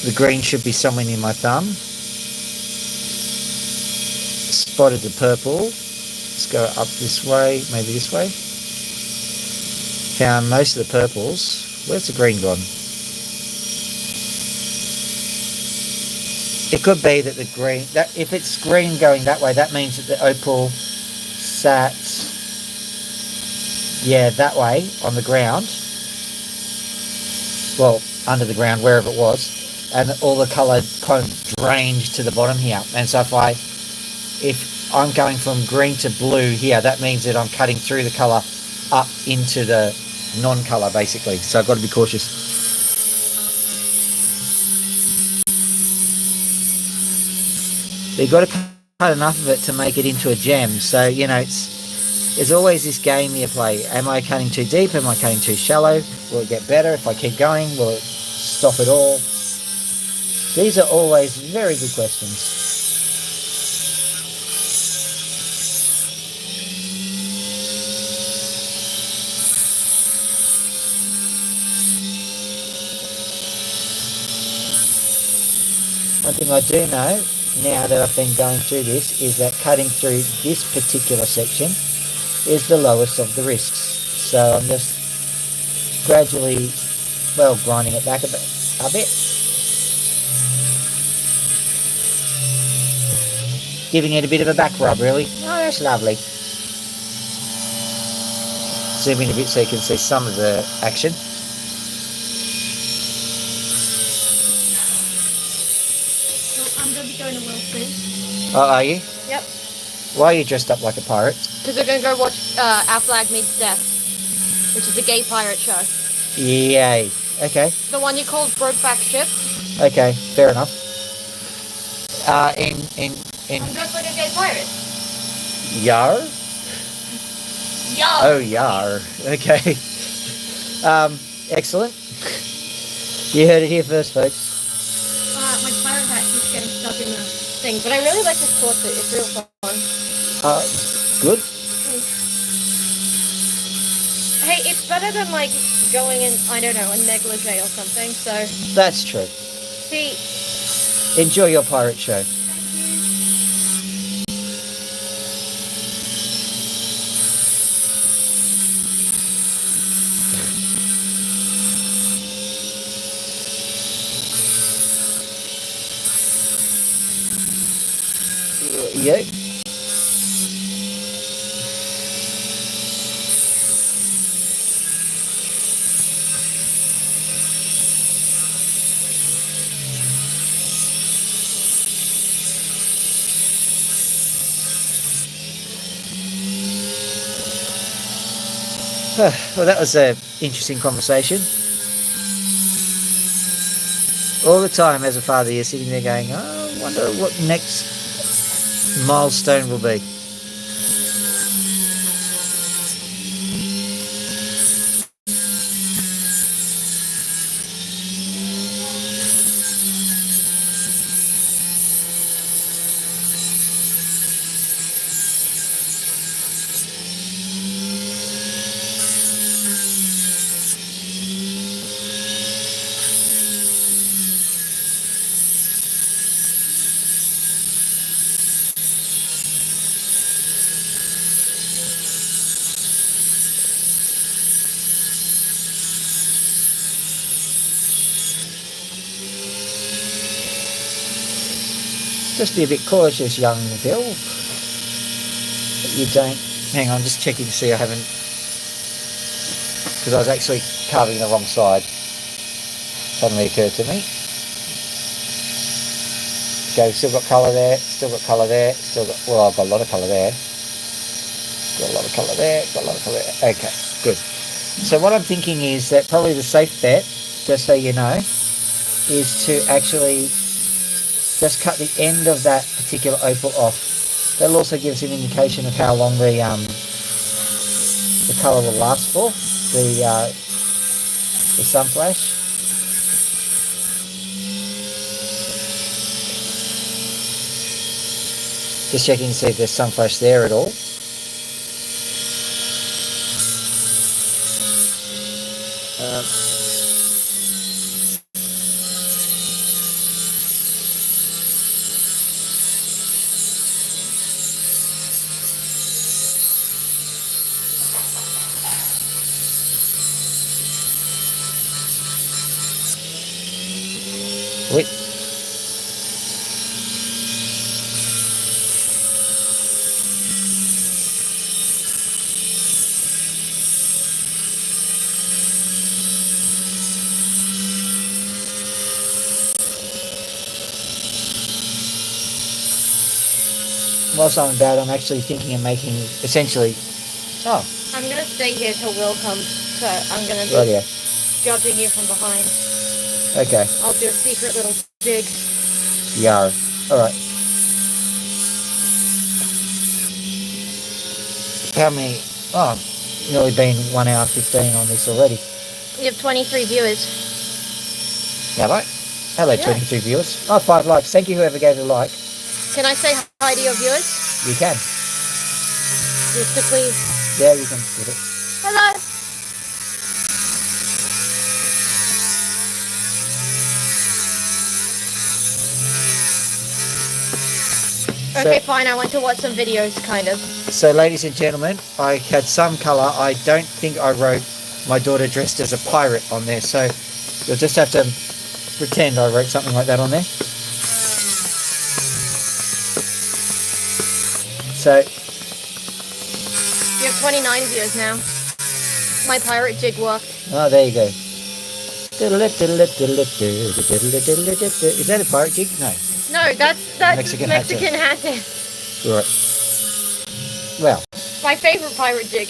The green should be somewhere near my thumb. Spotted the purple. Let's go up this way, maybe this way. Found most of the purples. Where's the green gone? It could be that the green, that if it's green going that way, that means that the opal sat, yeah, that way on the ground. Well, under the ground, wherever it was, and all the colour kind of drained to the bottom here. And so if I'm going from green to blue here, that means that I'm cutting through the colour up into the non-colour, basically. So I've got to be cautious. But you've got to cut enough of it to make it into a gem. So, you know, there's always this game you play. Am I cutting too deep? Am I cutting too shallow? Will it get better if I keep going? Will it stop it all? These are always very good questions. One thing I do know, now that I've been going through this, is that cutting through this particular section is the lowest of the risks. So I'm just gradually, well, grinding it back a bit. Giving it a bit of a back rub, really. Oh, that's lovely. Zoom in a bit so you can see some of the action. I'm going to be going to Will soon. Oh, are you? Yep. Why are you dressed up like a pirate? Because we're going to go watch Our Flag Meets Death, which is a gay pirate show. Yay. Okay. The one you called Brokeback Ship. Okay, fair enough. In I'm dressed like a gay pirate. Yar? Yar! Oh, yar. Okay. Excellent. You heard it here first, folks. My pirate hat keeps getting stuck in the thing, but I really like this corset. It's real fun. Good. Hey, it's better than like going in, I don't know, a negligee or something, so... That's true. See, Enjoy your pirate show. Yeah. Well, that was an interesting conversation. All the time, as a father, you're sitting there going, "Oh, I wonder what next milestone will be." Just be a bit cautious, young Phil. You don't. Hang on, just checking to see I haven't. Because I was actually carving the wrong side. Suddenly occurred to me. Okay, still got colour there, still got colour there, still got. Well, I've got a lot of colour there. Got a lot of colour there, got a lot of colour there. Okay, good. So what I'm thinking is that probably the safe bet, just so you know, is to actually just cut the end of that particular opal off. That'll also give us an indication of how long the colour will last for, the sunflash. Just checking to see if there's sunflash there at all. Wait. Whilst I'm about, I'm actually thinking of making essentially. Oh, I'm going to stay here till Will comes, so I'm going to be right here. judging you from behind. Okay. I'll do a secret little dig. Yar. All right. How many? Oh, nearly been 1 hour 15 on this already. You have 23 viewers. Have I? Hello, Yeah. 22 viewers. Oh, 5 likes. Thank you, whoever gave a like. Can I say hi to your viewers? You can. Just to please. Yeah, you can do it. Hello. Okay, fine. I went to watch some videos, kind of. So, ladies and gentlemen, I had some colour. I don't think I wrote my daughter dressed as a pirate on there. So, you'll just have to pretend I wrote something like that on there. So, You have 29 viewers now. My pirate jig worked. oh, there you go. Is that a pirate jig? No. No, that's Mexican Mexican hat hat dance. Right. Well, My favorite pirate jig.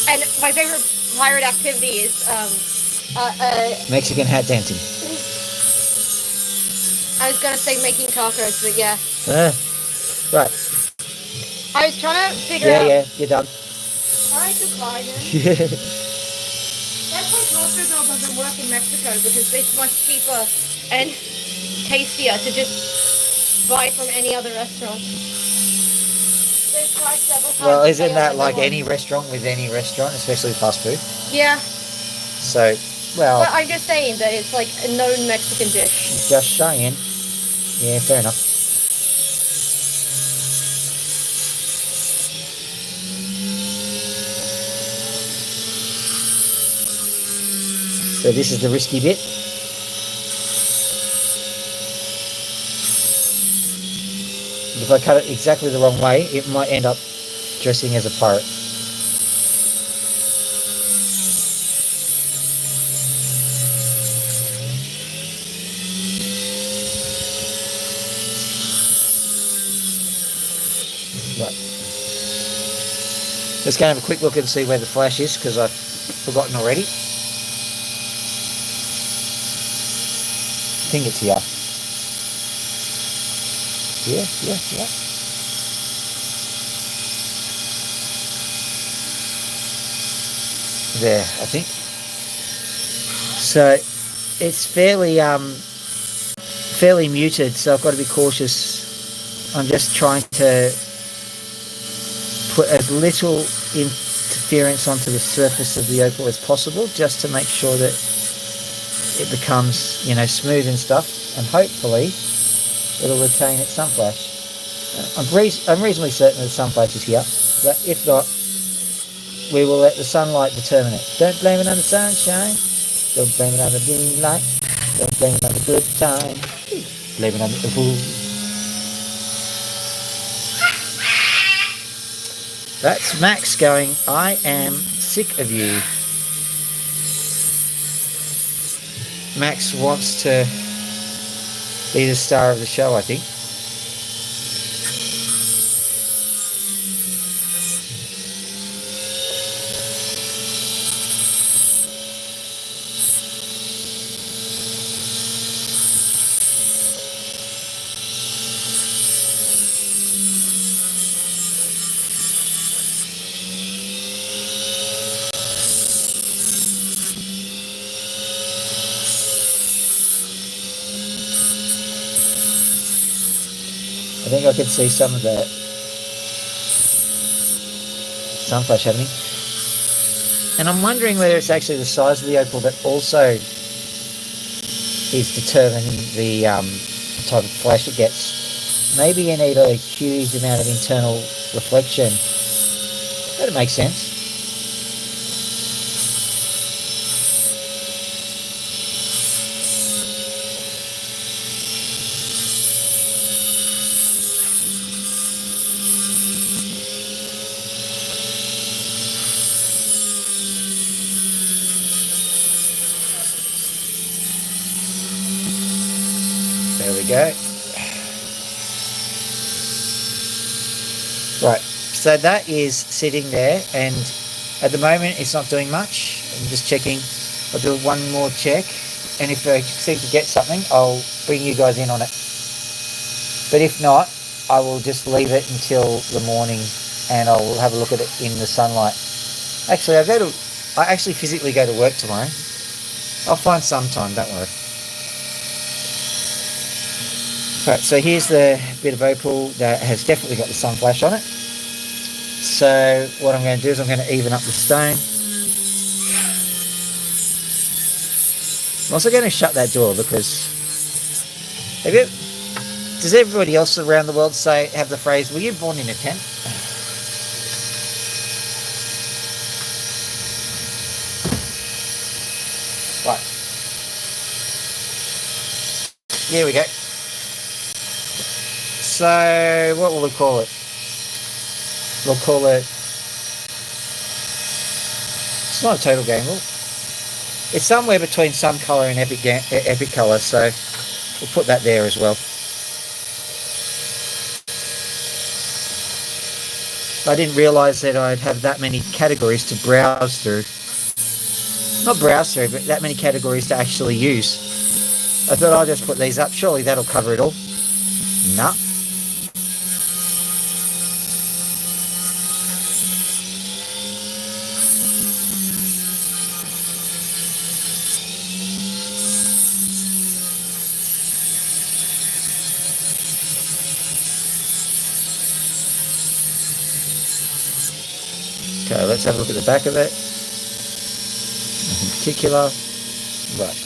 And my favorite pirate activity is Mexican hat dancing. I was gonna say making tacos, but yeah. Right. I was trying to figure Yeah, out. yeah, you're done. Alright, goodbye then. That's why Taco Bell doesn't work in Mexico, because it's much cheaper and tastier to just buy from any other restaurant. They've tried several times. Well, to isn't fail that and like no one- any restaurant with any restaurant, especially fast food? Yeah. So, Well, But I'm just saying that it's like a known Mexican dish. just saying. Yeah, fair enough. So this is the risky bit. If I cut it exactly the wrong way, it might end up dressing as a pirate. Right. Let's go and have a quick look and see where the flash is, because I've forgotten already. I think it's here. Yeah. There, I think. So it's fairly muted, so I've got to be cautious. I'm just trying to put as little interference onto the surface of the opal as possible, just to make sure that it becomes, smooth and stuff, and hopefully it'll retain its sunflash. I'm reasonably certain that the sunflash is here, but if not, we will let the sunlight determine it. Don't blame it on the sunshine. Don't blame it on the moonlight. Don't blame it on the good time. Blame it on the fool. That's Max going, I am sick of you. Max wants to be the star of the show, I think. I think I can see some of that sunflash happening. And I'm wondering whether it's actually the size of the opal that also is determining the type of flash it gets. Maybe you need a huge amount of internal reflection. That makes sense. There we go. Right, so that is sitting there, and at the moment it's not doing much. I'm just checking. I'll do one more check, and if I seem to get something, I'll bring you guys in on it. But if not, I will just leave it until the morning, and I'll have a look at it in the sunlight. Actually, I actually physically go to work tomorrow. I'll find some time, don't worry. Right, so here's the bit of opal that has definitely got the sun flash on it. So what I'm going to do is I'm going to even up the stone. I'm also going to shut that door because does everybody else around the world have the phrase, were you born in a tent? Right. Here we go. So, what will we call it? We'll call it... It's not a total gamble. It's somewhere between some colour and epic colour, so we'll put that there as well. I didn't realise that I'd have that many categories to browse through. Not browse through, but that many categories to actually use. I thought I'll just put these up. Surely that'll cover it all. Nah. Okay, let's have a look at the back of it. Nothing particular. Right.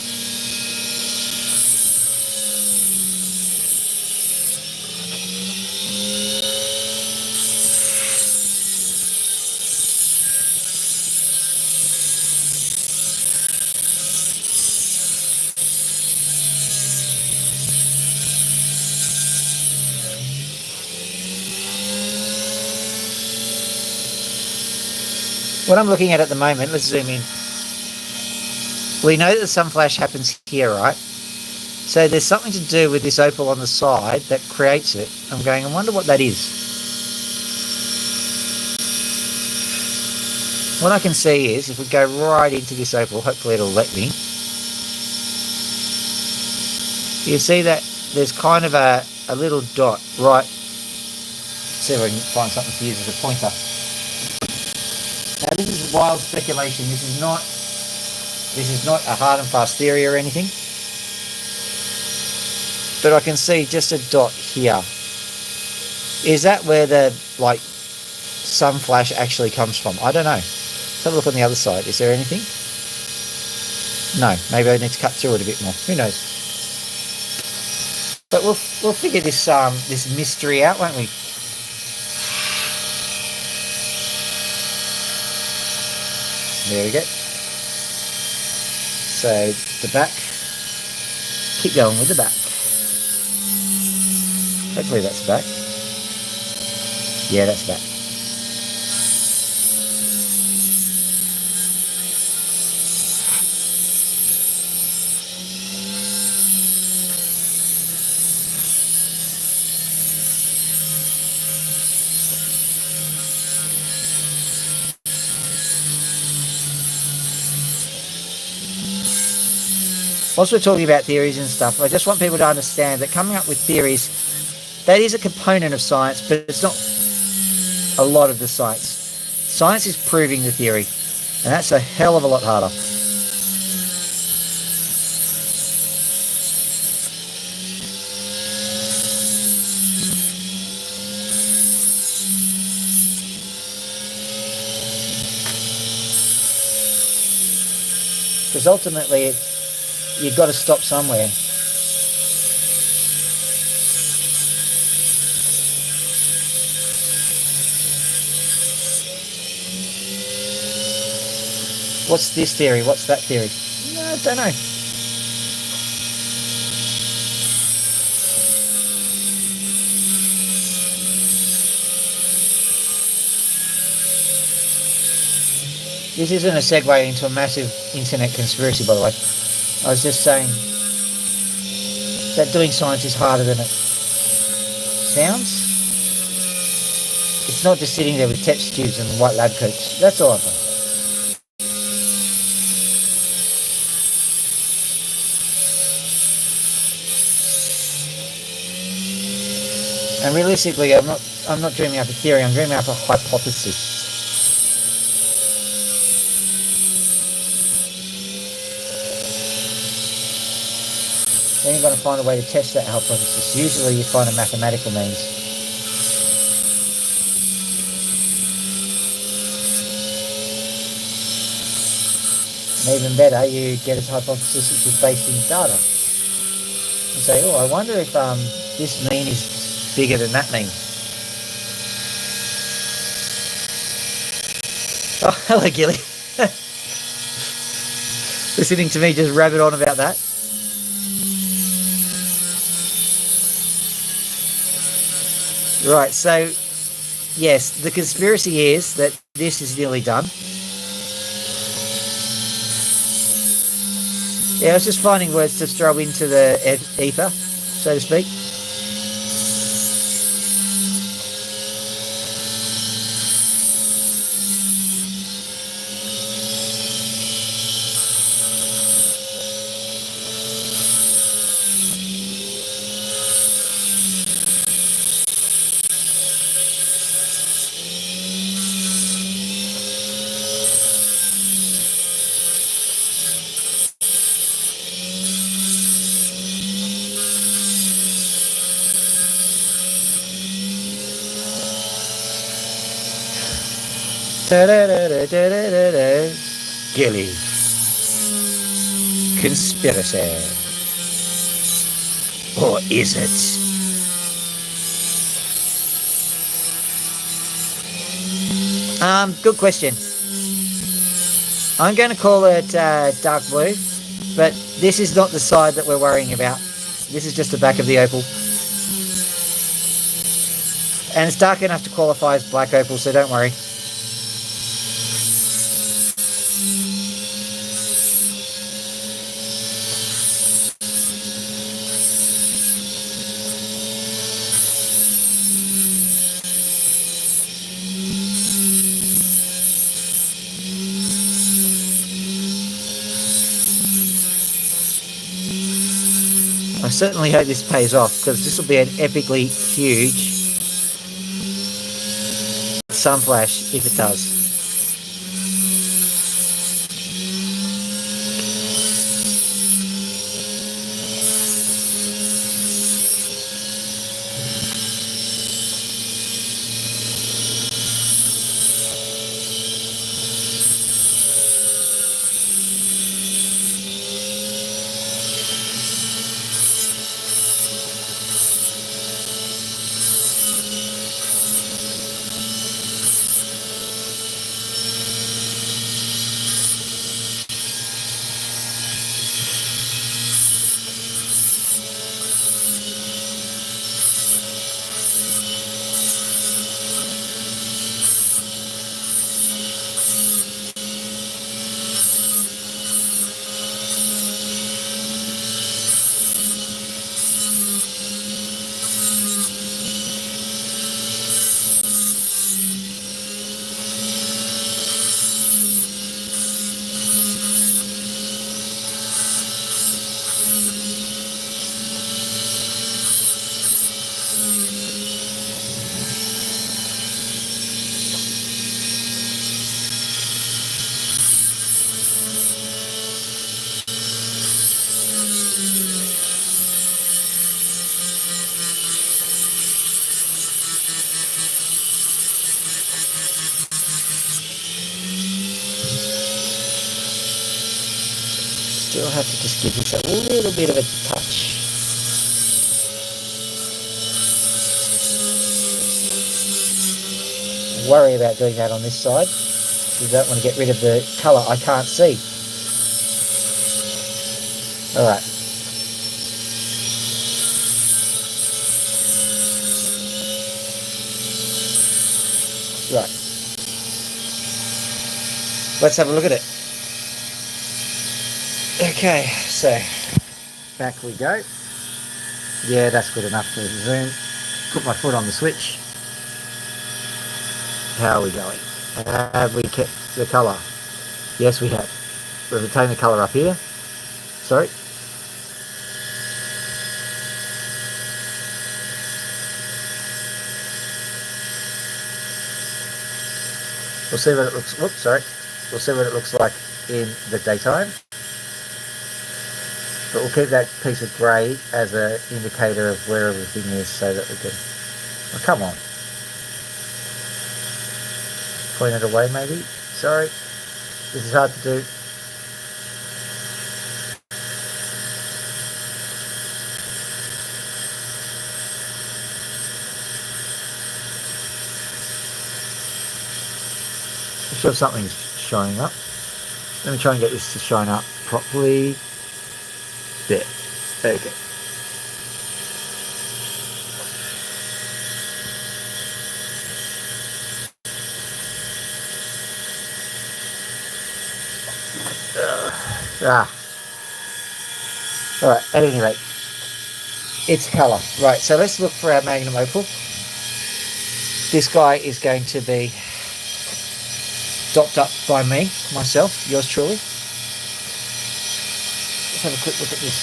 What I'm looking at the moment, let's zoom in. We know that the sunflash happens here, right? So there's something to do with this opal on the side that creates it. I'm going, I wonder what that is. What I can see is, if we go right into this opal, hopefully it'll let me. You see that there's kind of a little dot right. See if I can find something to use as a pointer. Now this is wild speculation. This is not a hard and fast theory or anything. But I can see just a dot here. Is that where the sunflash actually comes from? I don't know. Let's have a look on the other side. Is there anything? No. Maybe I need to cut through it a bit more. Who knows? But we'll figure this mystery out, won't we? There we go. So the back. Keep going with the back. Hopefully that's the back. Yeah, that's the back. Whilst we're talking about theories and stuff, I just want people to understand that coming up with theories, that is a component of science, but it's not a lot of the science. Science is proving the theory, and that's a hell of a lot harder. Because ultimately, you've got to stop somewhere. What's this theory? What's that theory? No, I don't know. This isn't a segue into a massive internet conspiracy, by the way. I was just saying that doing science is harder than it sounds. It's not just sitting there with test tubes and white lab coats. That's all I've done. And realistically, I'm not dreaming up a theory. I'm dreaming up a hypothesis. Then you've got to find a way to test that hypothesis. Usually you find a mathematical means. And even better, you get a hypothesis which is based in data. You say, oh, I wonder if this mean is bigger than that mean. Oh, hello, Gilly. Listening to me just rabbit on about that. Right, so, yes, the conspiracy is that this is nearly done. Yeah, I was just finding words to throw into the ether, so to speak. Gilly. conspiracy. Or is it? Good question. I'm going to call it dark blue, but this is not the side that we're worrying about. This is just the back of the opal. And it's dark enough to qualify as black opal, so don't worry. I certainly hope this pays off, because this will be an epically huge sunflash if it does. Still have to just give this a little bit of a touch. Worry about doing that on this side. You don't want to get rid of the colour I can't see. Alright. Right. Let's have a look at it. Okay, so back we go. Yeah, that's good enough for the zoom. Put my foot on the switch. How are we going? Have we kept the colour? Yes, we have. We've retained the colour up here. Sorry. We'll see what it looks. Whoops, sorry. We'll see what it looks like in the daytime. But we'll keep that piece of grey as an indicator of where everything is, so that we can. Oh, come on. Point it away, maybe. Sorry. This is hard to do. I'm sure something's showing up. Let me try and get this to shine up properly. There. Okay. Alright, at any rate, it's colour. Right, so let's look for our magnum opal. This guy is going to be dopped up by me, myself, yours truly. Let's have a quick look at this.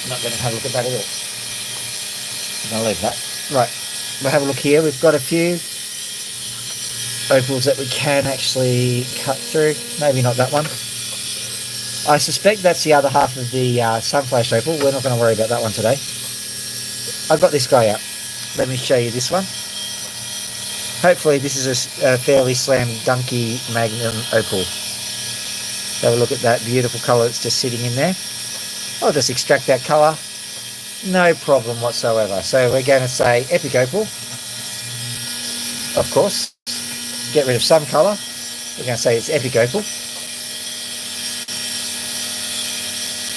I'm not going to have a look at that at all. I'm going to leave that. Right, we'll have a look here. We've got a few opals that we can actually cut through. Maybe not that one. I suspect that's the other half of the sunflash opal. We're not going to worry about that one today. I've got this guy out. Let me show you this one. Hopefully this is a fairly slam dunky magnum opal. Have a look at that beautiful colour that's just sitting in there. I'll just extract that colour, no problem whatsoever. So we're going to say Epic Opal, of course. Get rid of some colour. We're going to say it's Epic Opal.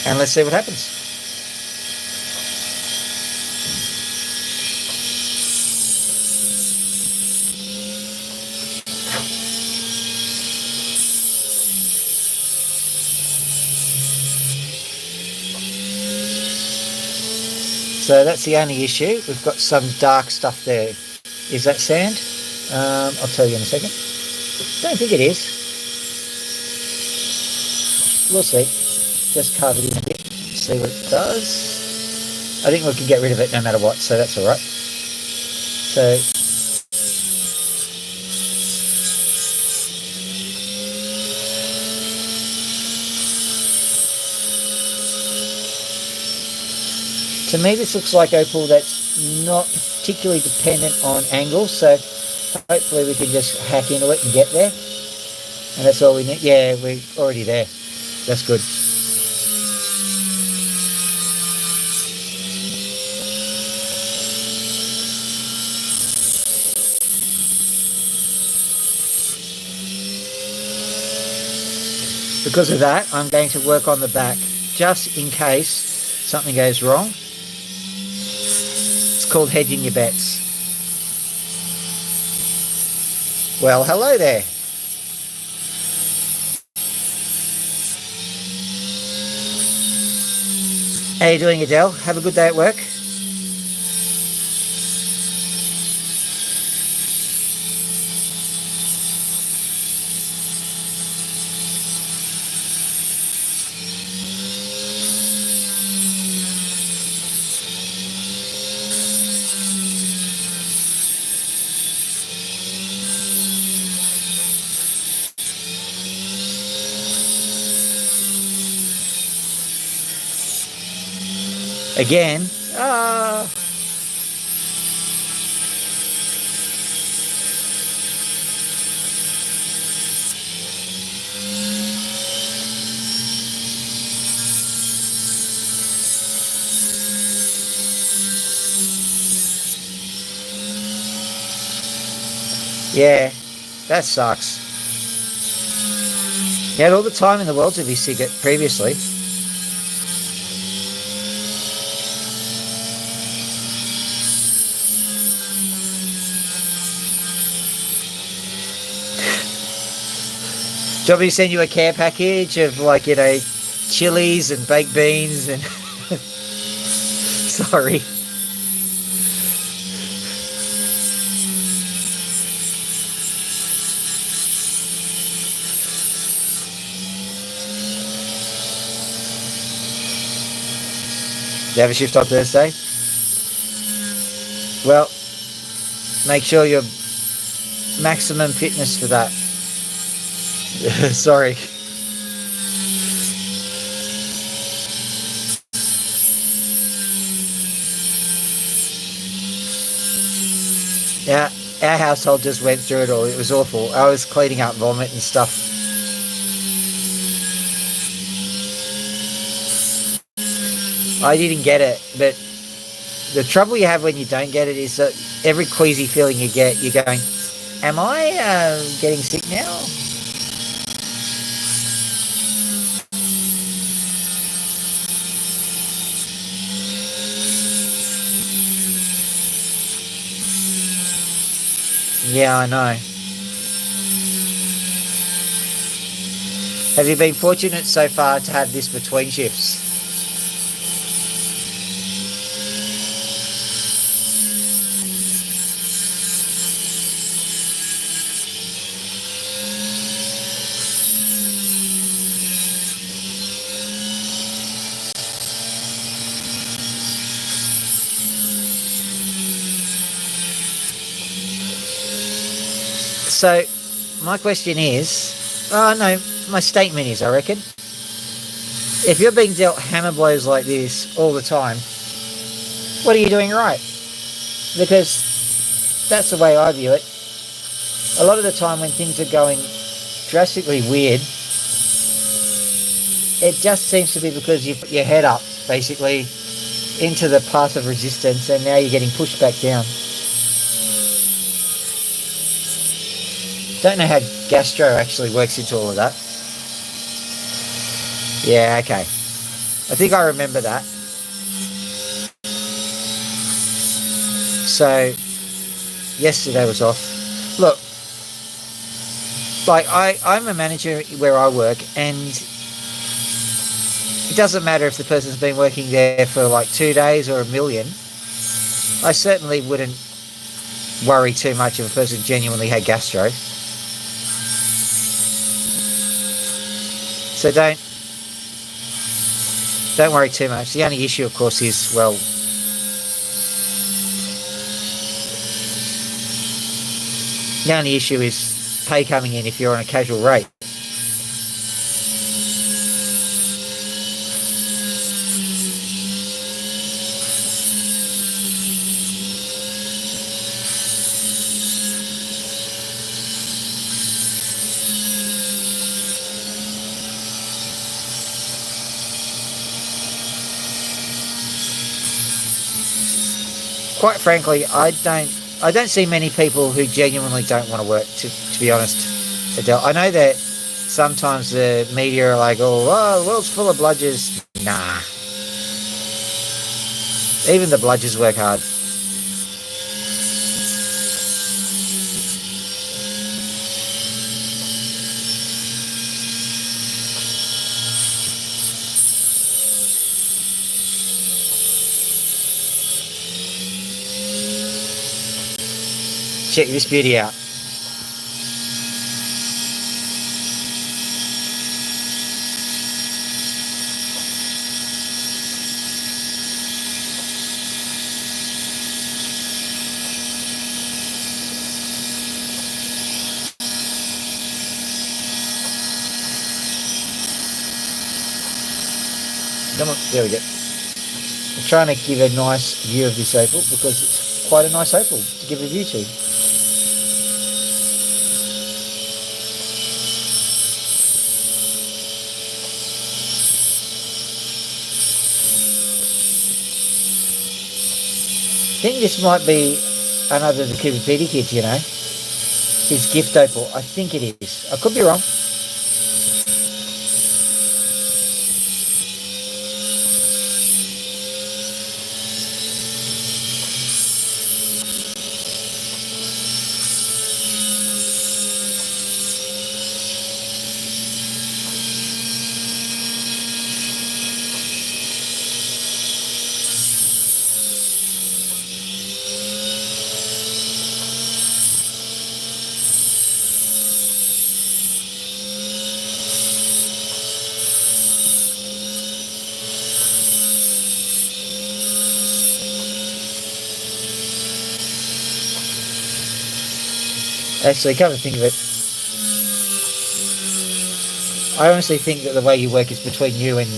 And let's see what happens. So that's the only issue. We've got some dark stuff there. Is that sand? I'll tell you in a second. Don't think it is. We'll see. Just carve it in a bit. See what it does. I think we can get rid of it no matter what, so that's alright. So to me, this looks like opal that's not particularly dependent on angle, so hopefully we can just hack into it and get there. And that's all we need. Yeah, we're already there. That's good. Because of that, I'm going to work on the back, just in case something goes wrong. It's called hedging your bets. Well, hello there. How you doing, Adele? Have a good day at work. Again. Yeah, that sucks. You had all the time in the world to be sick previously. Do you want me to send you a care package of, like, you know, chilies and baked beans and... Sorry. Do you have a shift on Thursday? Well, make sure you're maximum fitness for that. Sorry. Yeah, our household just went through it all. It was awful. I was cleaning up vomit and stuff. I didn't get it, but the trouble you have when you don't get it is that every queasy feeling you get, you're going, am I getting sick now? Yeah, I know. Have you been fortunate so far to have this between shifts? So, my question is, no, my statement is, I reckon, if you're being dealt hammer blows like this all the time, what are you doing right? Because that's the way I view it. A lot of the time when things are going drastically weird, it just seems to be because you put your head up, basically, into the path of resistance, and now you're getting pushed back down. Don't know how gastro actually works into all of that. Yeah, okay. I think I remember that. So, yesterday was off. Look, like I'm a manager where I work, and it doesn't matter if the person's been working there for like 2 days or a million. I certainly wouldn't worry too much if a person genuinely had gastro. So don't worry too much. The only issue, of course, is, well, the only issue is pay coming in if you're on a casual rate. Quite frankly, I don't see many people who genuinely don't want to work, to be honest, Adele. I know that sometimes the media are like, oh, the world's full of bludgers. Nah. Even the bludgers work hard. Check this beauty out. Come on, there we go. I'm trying to give a nice view of this opal because it's quite a nice opal to give a view to. I think this might be another of the Kubipedi kids, you know. His gift opal. I think it is. I could be wrong. Actually, come to think of it, I honestly think that the way you work is between you and,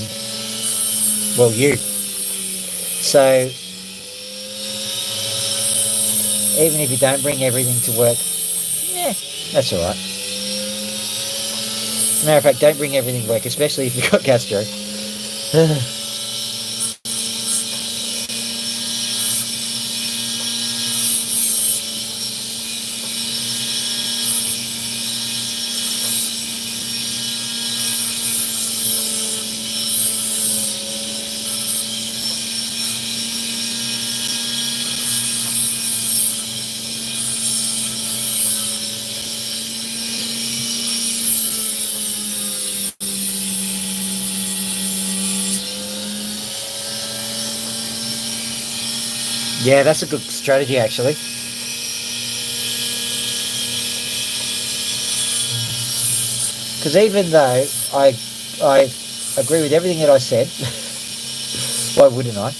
well, you. So, even if you don't bring everything to work, yeah, that's alright. Matter of fact, don't bring everything to work, especially if you've got gastro. Yeah, that's a good strategy, actually. Because even though I agree with everything that I said, why wouldn't I?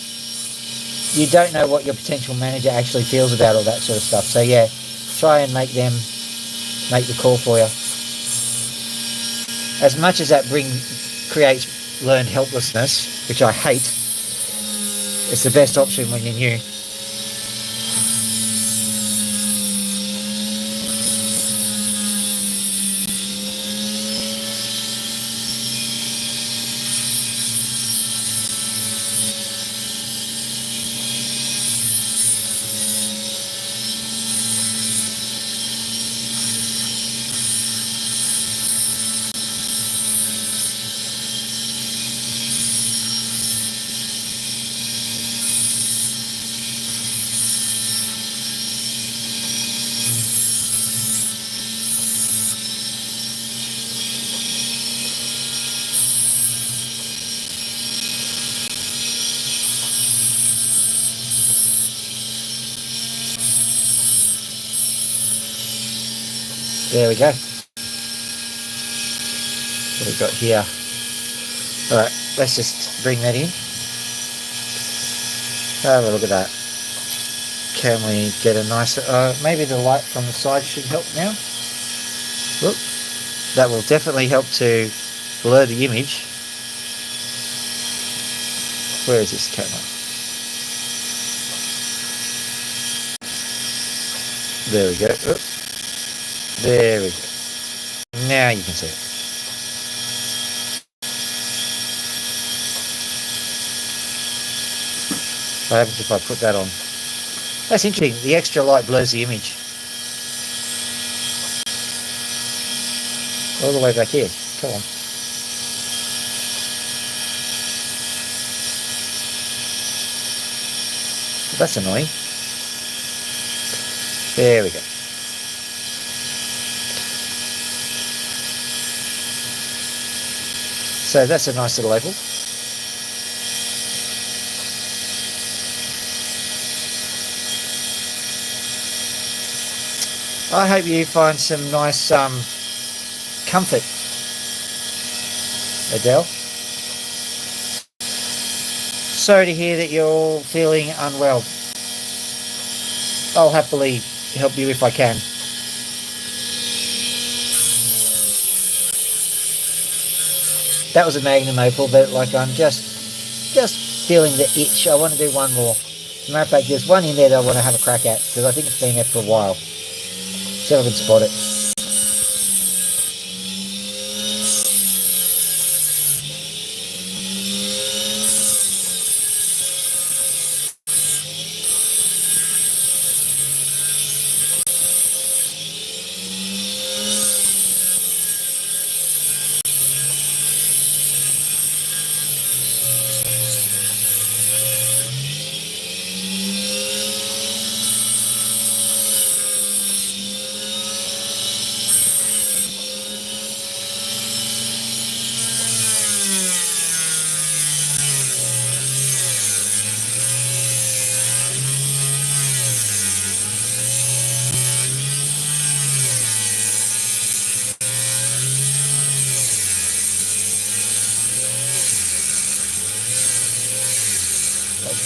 You don't know what your potential manager actually feels about all that sort of stuff. So yeah, try and make them make the call for you. As much as that creates learned helplessness, which I hate, it's the best option when you're new. There we go. What we've got here. All right, let's just bring that in. Have a look at that. Can we get a nicer... maybe the light from the side should help now. Look, that will definitely help to blur the image. Where is this camera? There we go. Oop. There we go. Now you can see it. What happens if I put that on? That's interesting. The extra light blurs the image. All the way back here. Come on. That's annoying. There we go. So that's a nice little opal. I hope you find some nice comfort, Adele. Sorry to hear that you're all feeling unwell. I'll happily help you if I can. That was a magnum opal, but like I'm just feeling the itch. I want to do one more. As a matter of fact, there's one in there that I want to have a crack at because I think it's been there for a while. See if I can spot it.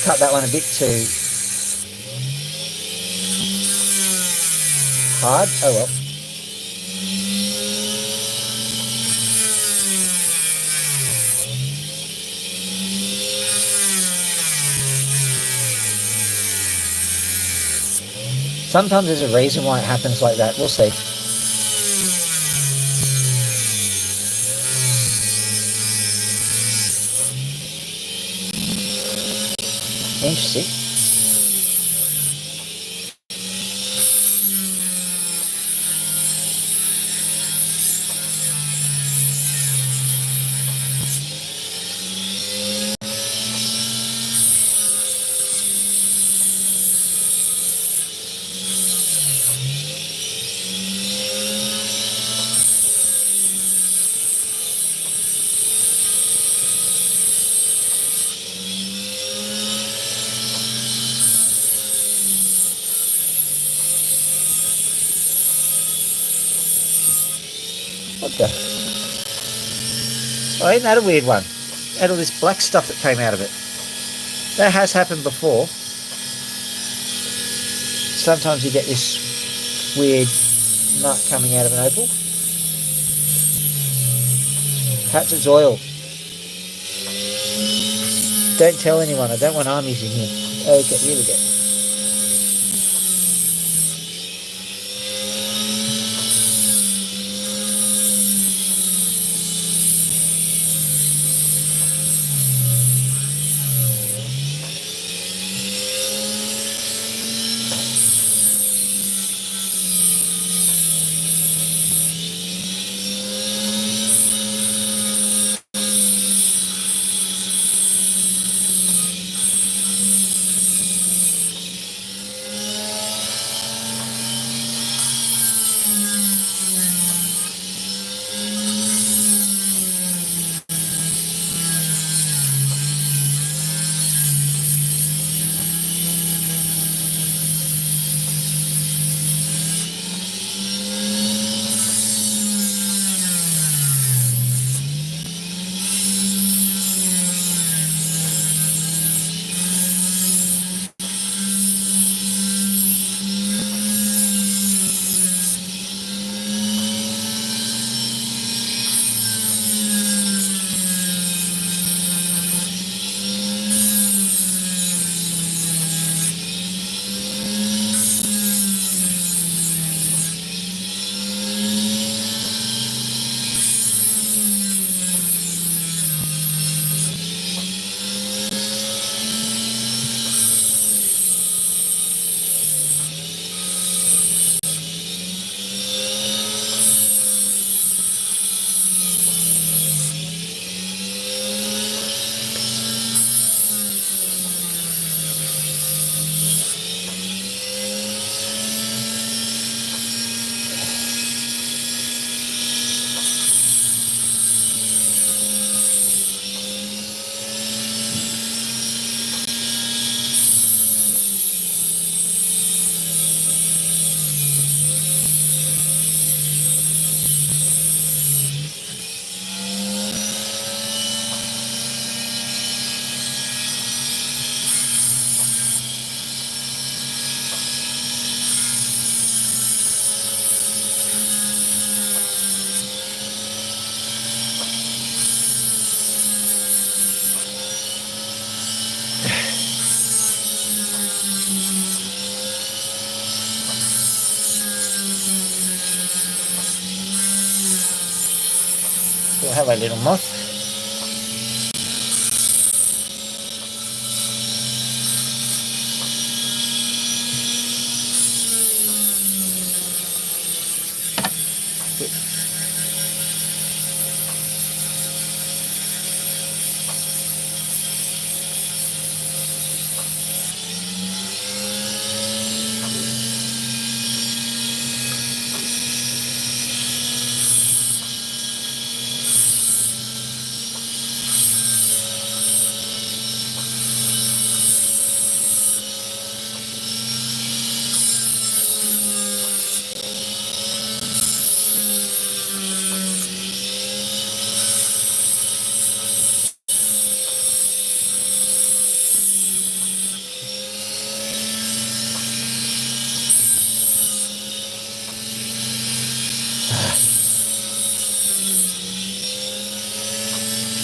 Cut that one a bit too hard. Oh well. Sometimes there's a reason why it happens like that. We'll see. Interesting. What the? Oh, isn't that a weird one? Had all this black stuff that came out of it. That has happened before. Sometimes you get this weird nut coming out of an opal. Perhaps it's oil. Don't tell anyone. I don't want armies in here. Okay, here we go. Oh, hello, little moth.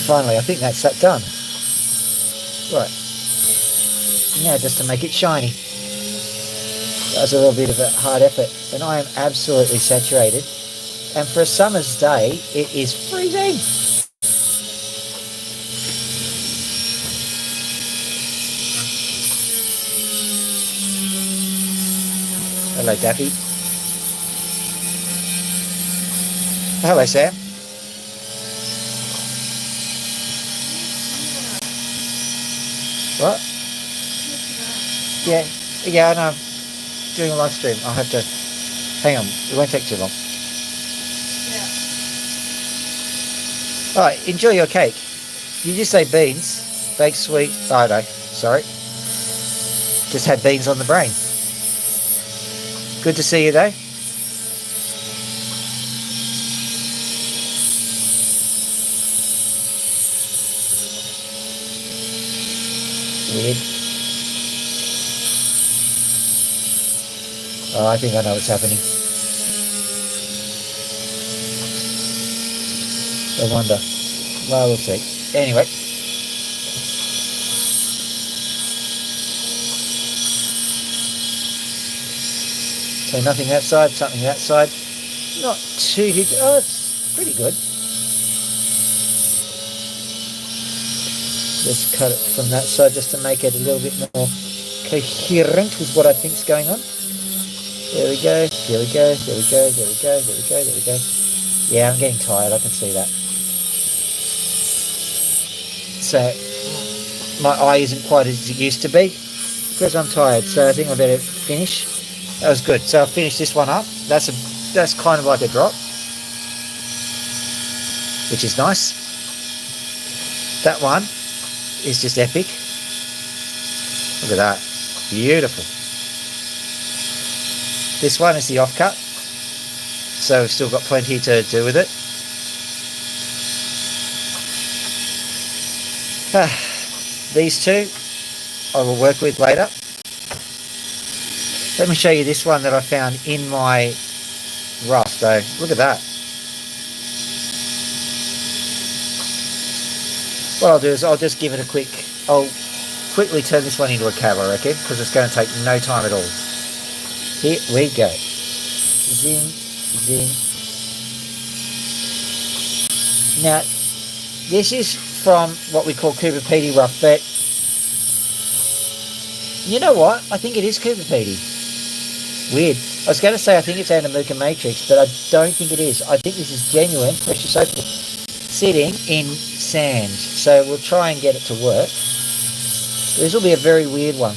Finally, I think that's that done. Right. Now just to make it shiny. That was a little bit of a hard effort. And I am absolutely saturated. And for a summer's day, it is freezing. Hello, Daffy. Hello, Sam. What? Yeah, I know. I'm doing a live stream. I'll have to... Hang on. It won't take too long. Yeah. Alright, enjoy your cake. You just say beans. Baked sweet... Oh, no. Sorry. Just had beans on the brain. Good to see you, though. Weird. Oh, I think I know what's happening. I wonder. Well, we'll see. Anyway. So nothing that side, something that side. Not too huge. Oh, it's pretty good. Just cut it from that side just to make it a little bit more coherent with what I think's going on. There we go, there we go, there we go, there we go, there we go, there we go. Yeah, I'm getting tired, I can see that. So, my eye isn't quite as it used to be because I'm tired, so I think I better finish. That was good. So I'll finish this one up. That's kind of like a drop, which is nice. That one is just epic. Look at that. Beautiful. This one is the offcut, so we've still got plenty to do with it. These two I will work with later. Let me show you this one that I found in my rough though. Look at that. What I'll do is I'll just give it a quick, I'll quickly turn this one into a cab, I reckon, because it's going to take no time at all. Here we go. Zing, zing. Now, this is from what we call Cooper Petey rough, but you know what? I think it is Cooper Petey. Weird. I was going to say I think it's Andamuka Matrix, but I don't think it is. I think this is genuine precious opal sitting in sand. So we'll try and get it to work. This will be a very weird one.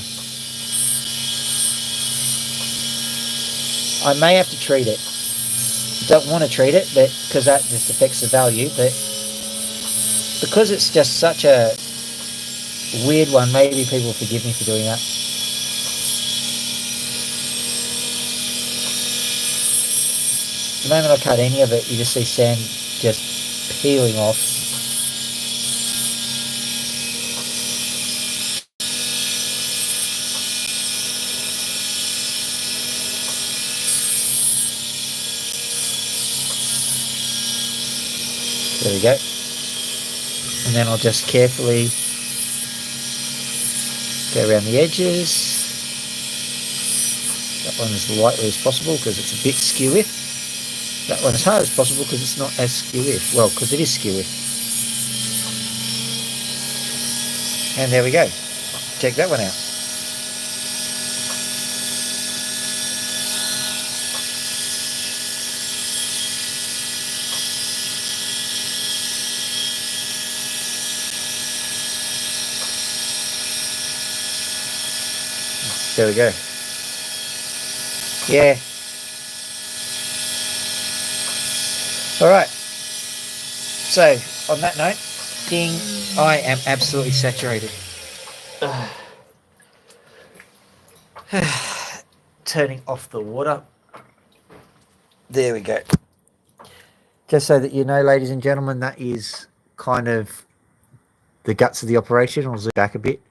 I may have to treat it. Don't want to treat it, but because that just affects the value. But because it's just such a weird one, maybe people will forgive me for doing that. The moment I cut any of it, you just see sand just peeling off. There we go. And then I'll just carefully go around the edges. That one as lightly as possible because it's a bit skewy. that one as hard as possible because it's not as skewy. Well, because it is skewy. And there we go. Check that one out. There we go. Yeah. All right. So, on that note, ding, I am absolutely saturated. Turning off the water. There we go. Just so that you know, ladies and gentlemen, that is kind of the guts of the operation. I'll zoom back a bit.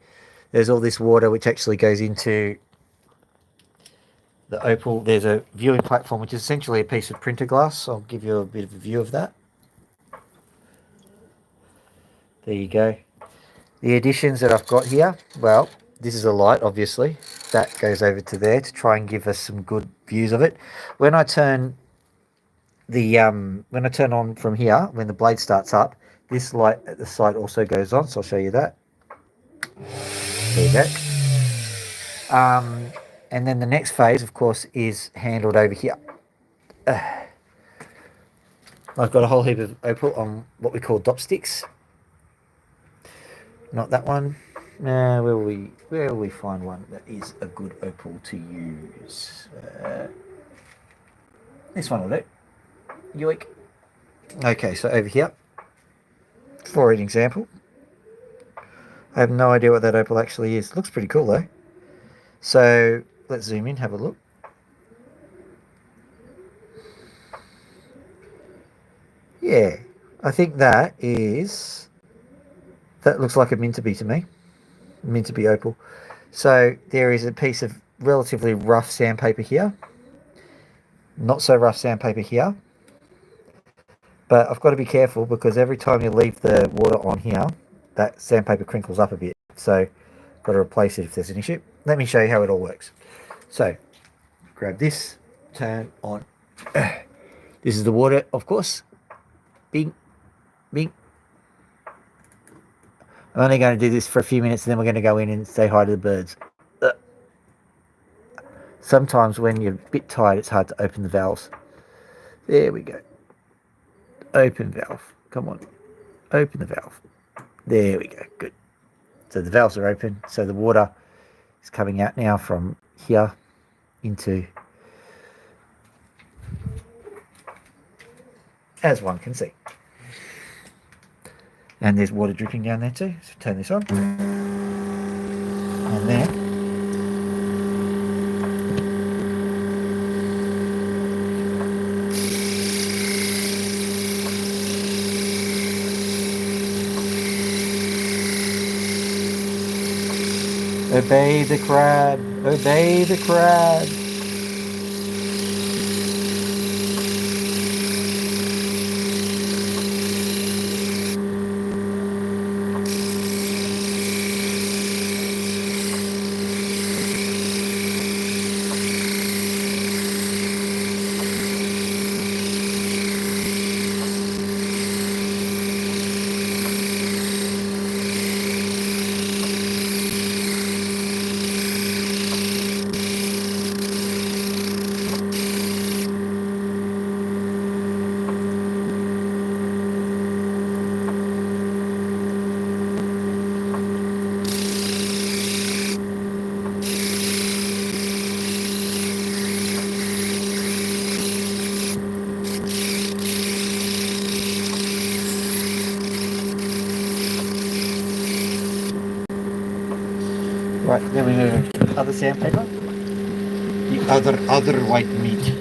There's all this water which actually goes into the opal. There's a viewing platform which is essentially a piece of printer glass. I'll give you a bit of a view of that. There you go. The additions that I've got here, well, this is a light, obviously. That goes over to there to try and give us some good views of it. When I turn on from here, when the blade starts up, this light at the side also goes on, so I'll show you that. There you go. And then the next phase, of course, is handled over here. I've got a whole heap of opal on what we call dop sticks. Not that one. Where will we find one that is a good opal to use? This one will do. Yoink. Okay, so over here, for an example, I have no idea what that opal actually is. Looks pretty cool though. So let's zoom in, have a look. Yeah, I think that looks like a Minterby to me. Minterby opal. So there is a piece of relatively rough sandpaper here. Not so rough sandpaper here. But I've got to be careful because every time you leave the water on here, that sandpaper crinkles up a bit. So I've got to replace it if there's an issue. Let me show you how it all works. So grab this, turn on. This is the water, of course. Bing, bing. I'm only going to do this for a few minutes and then we're going to go in and say hi to the birds. Sometimes when you're a bit tired, it's hard to open the valves. There we go. Open valve. Come on. Open the valve. There we go. Good. So the valves are open. So the water is coming out now from here into, as one can see. And there's water dripping down there too. So turn this on. And then obey the crab, obey the crab. Right, then we move to the other sandpaper. The other white meat.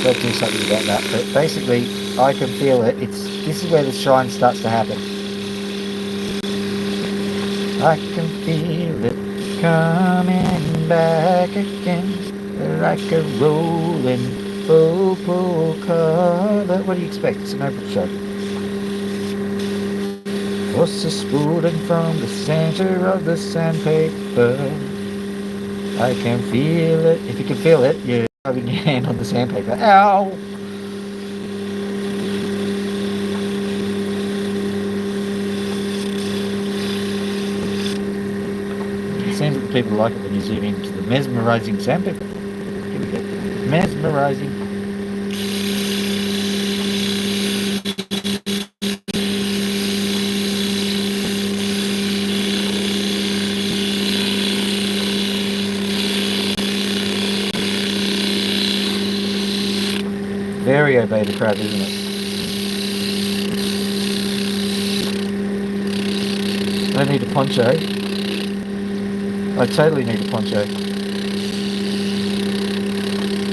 Got to do something about that, but basically I can feel it. This is where the shine starts to happen. I can feel it coming back again like a rolling opal color. What do you expect? It's an opal show. Was spooling from the center of the sandpaper. I can feel it. If you can feel it, you're rubbing your hand on the sandpaper. Ow! It seems that the people like it when you zoom into the mesmerizing sandpaper. Here we go. Mesmerizing. Very obey the crowd, isn't it? I need a poncho. I totally need a poncho.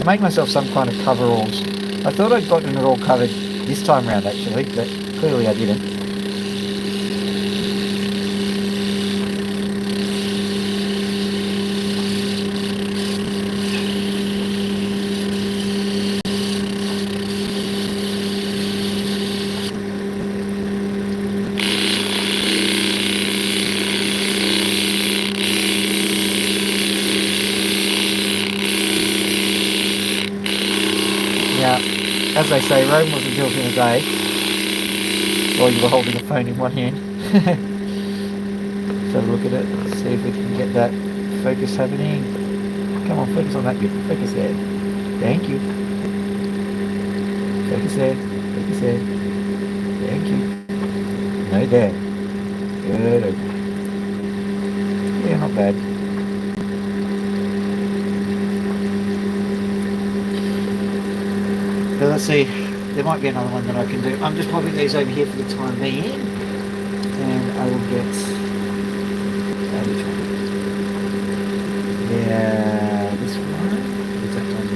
I made myself some kind of coveralls. I thought I'd gotten it all covered this time round actually, but clearly I didn't. Now, as they say, Rome wasn't built in a day. While you were holding a phone in one hand. Let's have a look at it. See if we can get that focus happening. Come on, focus on that bit. Focus there. Thank you. Focus there. Focus there. Thank you. No there. Good. Yeah, not bad. So let's see. There might be another one that I can do. I'm just popping these over here for the time being. And I will get... which one? Yeah, this one. Is that one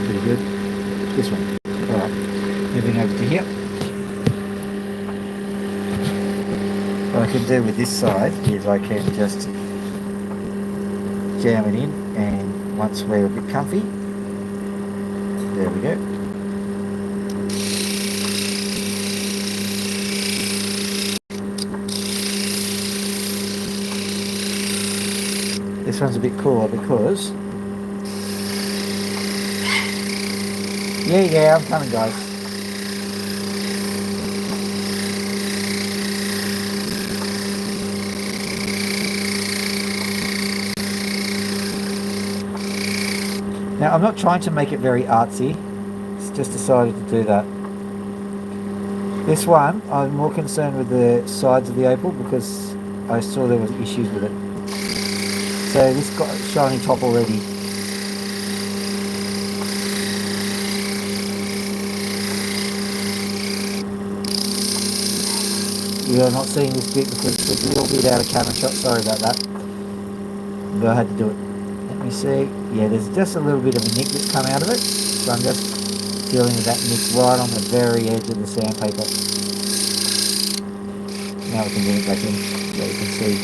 pretty good? This one. Alright. Moving over to here. What I can do with this side is I can just jam it in, and once we're a bit comfy, there we go. This one's a bit cooler because... Yeah, I'm coming, guys. Now, I'm not trying to make it very artsy. It's just decided to do that. This one, I'm more concerned with the sides of the opal because I saw there was issues with it. So this got a shiny top already. You're not seeing this bit because it's a little bit out of camera shot. Sorry about that. But I had to do it. Let me see. Yeah, there's just a little bit of a nick that's come out of it. So I'm just dealing with that nick right on the very edge of the sandpaper. Now we can get it back in. There you can see.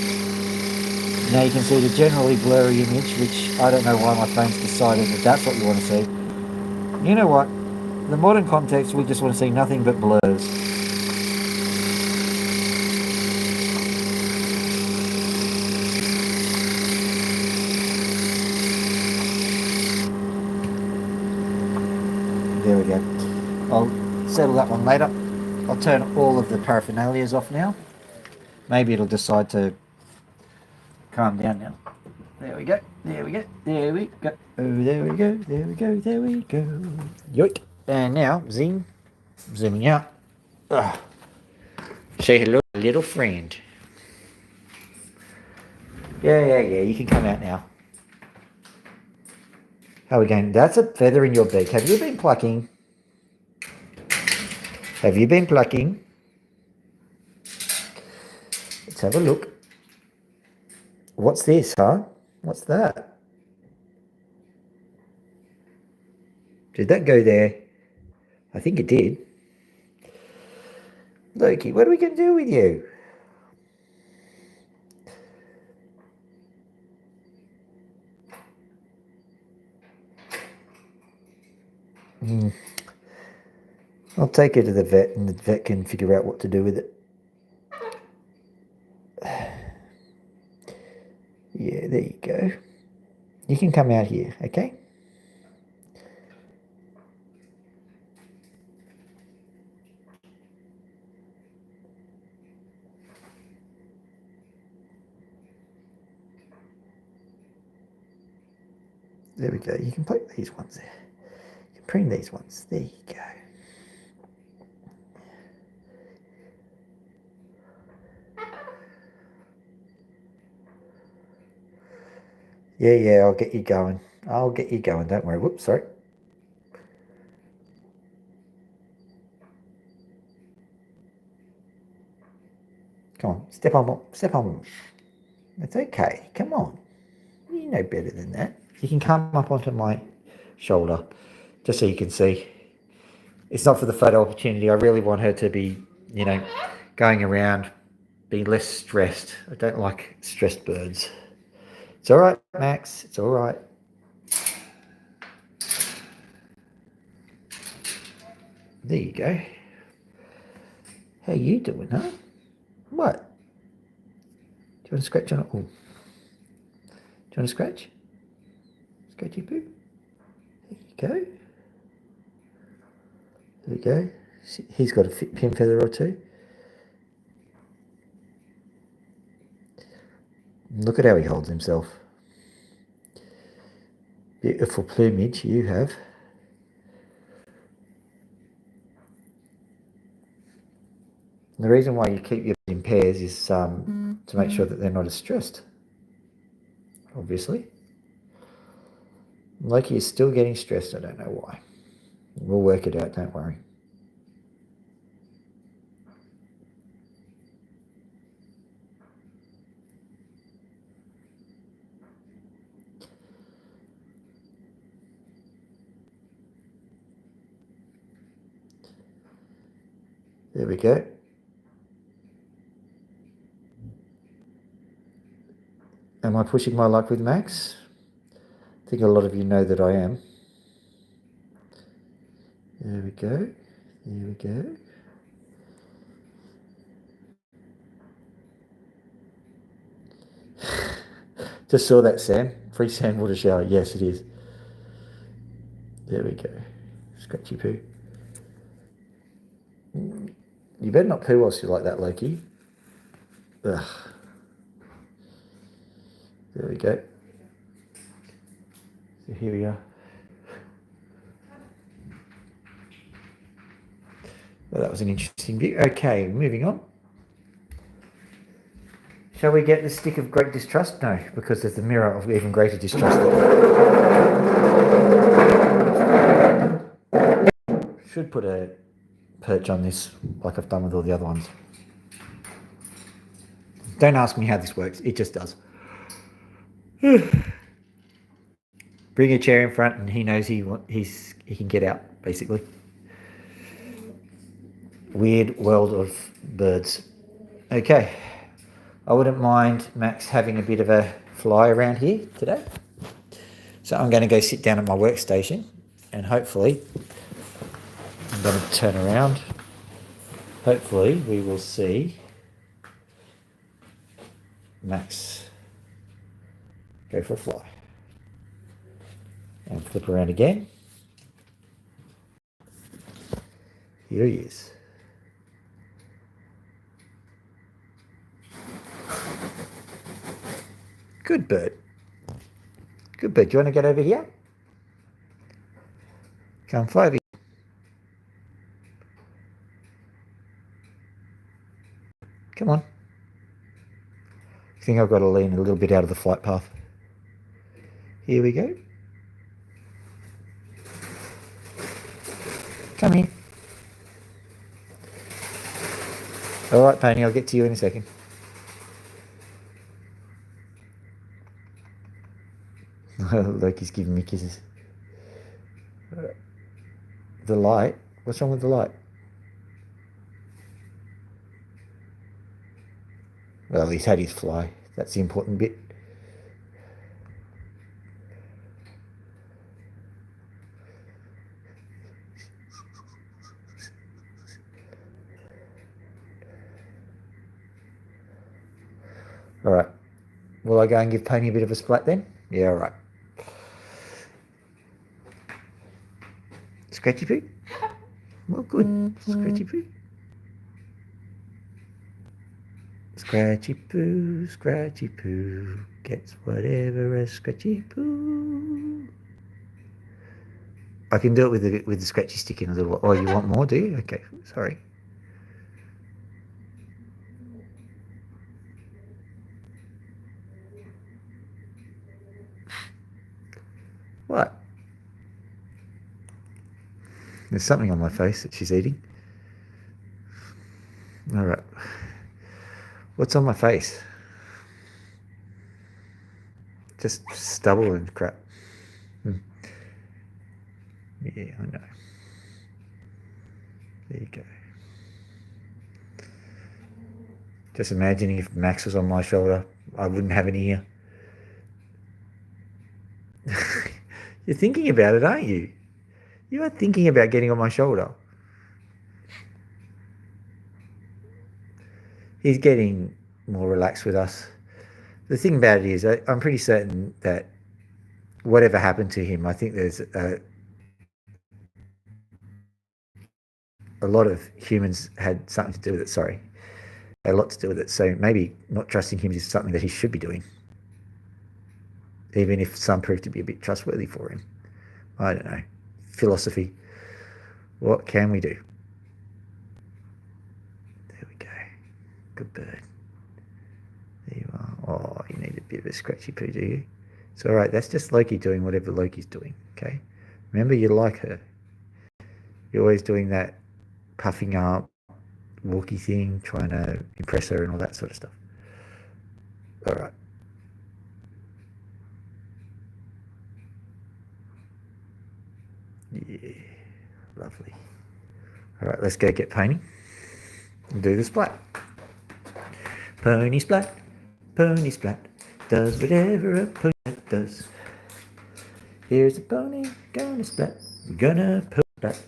Now you can see the generally blurry image, which I don't know why my phone's decided that that's what you want to see. You know what? In the modern context, we just want to see nothing but blurs. There we go. I'll settle that one later. I'll turn all of the paraphernalias off now. Maybe it'll decide to calm down now. There we go. There we go. There we go. Oh, there we go. There we go. There we go. Yoink. And now, zooming out. Ugh. Say hello, little friend. Yeah. You can come out now. How are we going? That's a feather in your beak. Have you been plucking? Have you been plucking? Let's have a look. What's this, huh? What's that? Did that go there? I think it did. Loki, what are we going to do with you? I'll take her to the vet and the vet can figure out what to do with it. Yeah, there you go. You can come out here, okay? There we go. You can put these ones there. You can preen these ones. There you go. Yeah, I'll get you going. I'll get you going. Don't worry. Whoops, sorry. Come on, step on. Step on. It's okay. Come on. You know better than that. You can come up onto my shoulder, just so you can see. It's not for the photo opportunity. I really want her to be, going around, be less stressed. I don't like stressed birds. It's all right, Max. It's all right. There you go. How you doing, huh? What? Do you want to scratch on it? Oh. Do you want to scratch? Scratchy poo? There you go. There we go. He's got a pin feather or two. Look at how he holds himself. Beautiful plumage you have. And the reason why you keep your in pairs is to make sure that they're not as stressed. Obviously. Loki is still getting stressed. I don't know why. We'll work it out. Don't worry. There we go. Am I pushing my luck with Max? I think a lot of you know that I am. There we go. There we go. Just saw that, Sam. Free sand water shower. Yes, it is. There we go. Scratchy poo. You better not poo whilst you're like that, Loki. Ugh. There we go. So here we are. Well, that was an interesting view. Okay, moving on. Shall we get the stick of great distrust? No, because there's the mirror of even greater distrust there. Should put a perch on this like I've done with all the other ones. Don't ask me how this works. It just does. Bring a chair in front and he knows he can get out, basically. Weird world of birds. Okay. I wouldn't mind Max having a bit of a fly around here today. So I'm going to go sit down at my workstation and hopefully, I'm going to turn around. Hopefully we will see Max go for a fly. And flip around again. Here he is. Good bird. Good bird. Do you want to get over here? Come fly over here. Come on. I think I've got to lean a little bit out of the flight path. Here we go. Come here. All right, Pony, I'll get to you in a second. Look, he's giving me kisses. The light? What's wrong with the light? Well, he's had his fly. That's the important bit. All right. Will I go and give Pony a bit of a splat then? Yeah, all right. Scratchy poo? Well, good. Scratchy poo. Scratchy poo gets whatever a scratchy poo. I can do it with the scratchy stick in a little. Oh, you want more, do you? Okay, sorry. What? There's something on my face that she's eating. All right. What's on my face? Just stubble and crap. Yeah, I know. There you go. Just imagining if Max was on my shoulder, I wouldn't have an ear. You're thinking about it, aren't you? You are thinking about getting on my shoulder. He's getting more relaxed with us. The thing about it is, I'm pretty certain that whatever happened to him, I think there's a lot of humans had something to do with it. Sorry, a lot to do with it. So maybe not trusting him is something that he should be doing, even if some prove to be a bit trustworthy for him. I don't know. Philosophy. What can we do? There we go. Good bird. There you are. Oh, you need a bit of a scratchy poo, do you? It's all right. That's just Loki doing whatever Loki's doing, okay? Remember, you like her. You're always doing that puffing up, walky thing, trying to impress her and all that sort of stuff. All right. Yeah, lovely. All right, let's go get Pony and do the splat. Pony splat, does whatever a pony does. Here's a pony, gonna splat, gonna put splat.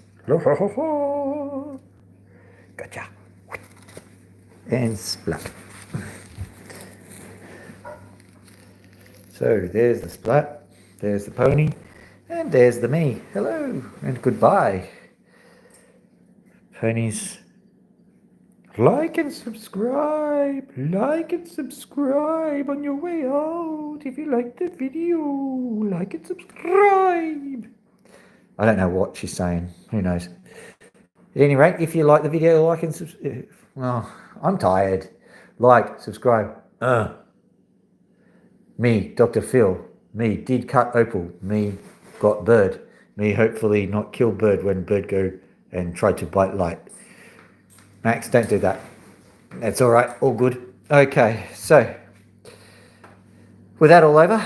Gotcha. And splat. So there's the splat, there's the pony, and there's the me. Hello and goodbye. Ponies, like and subscribe on your way out. If you like the video, like and subscribe. I don't know what she's saying. Who knows? At any rate, if you like the video, like and subscribe. Well, I'm tired. Like, subscribe. Me, Dr. Phil. Me, did cut opal. Me, got bird. Me, hopefully not kill bird when bird go and try to bite light. Max, don't do that. That's all right. All good. Okay, so with that all over,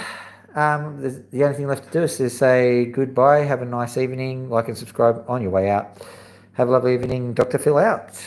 the only thing left to do is to say goodbye. Have a nice evening. Like and subscribe on your way out. Have a lovely evening. Dr. Phil out.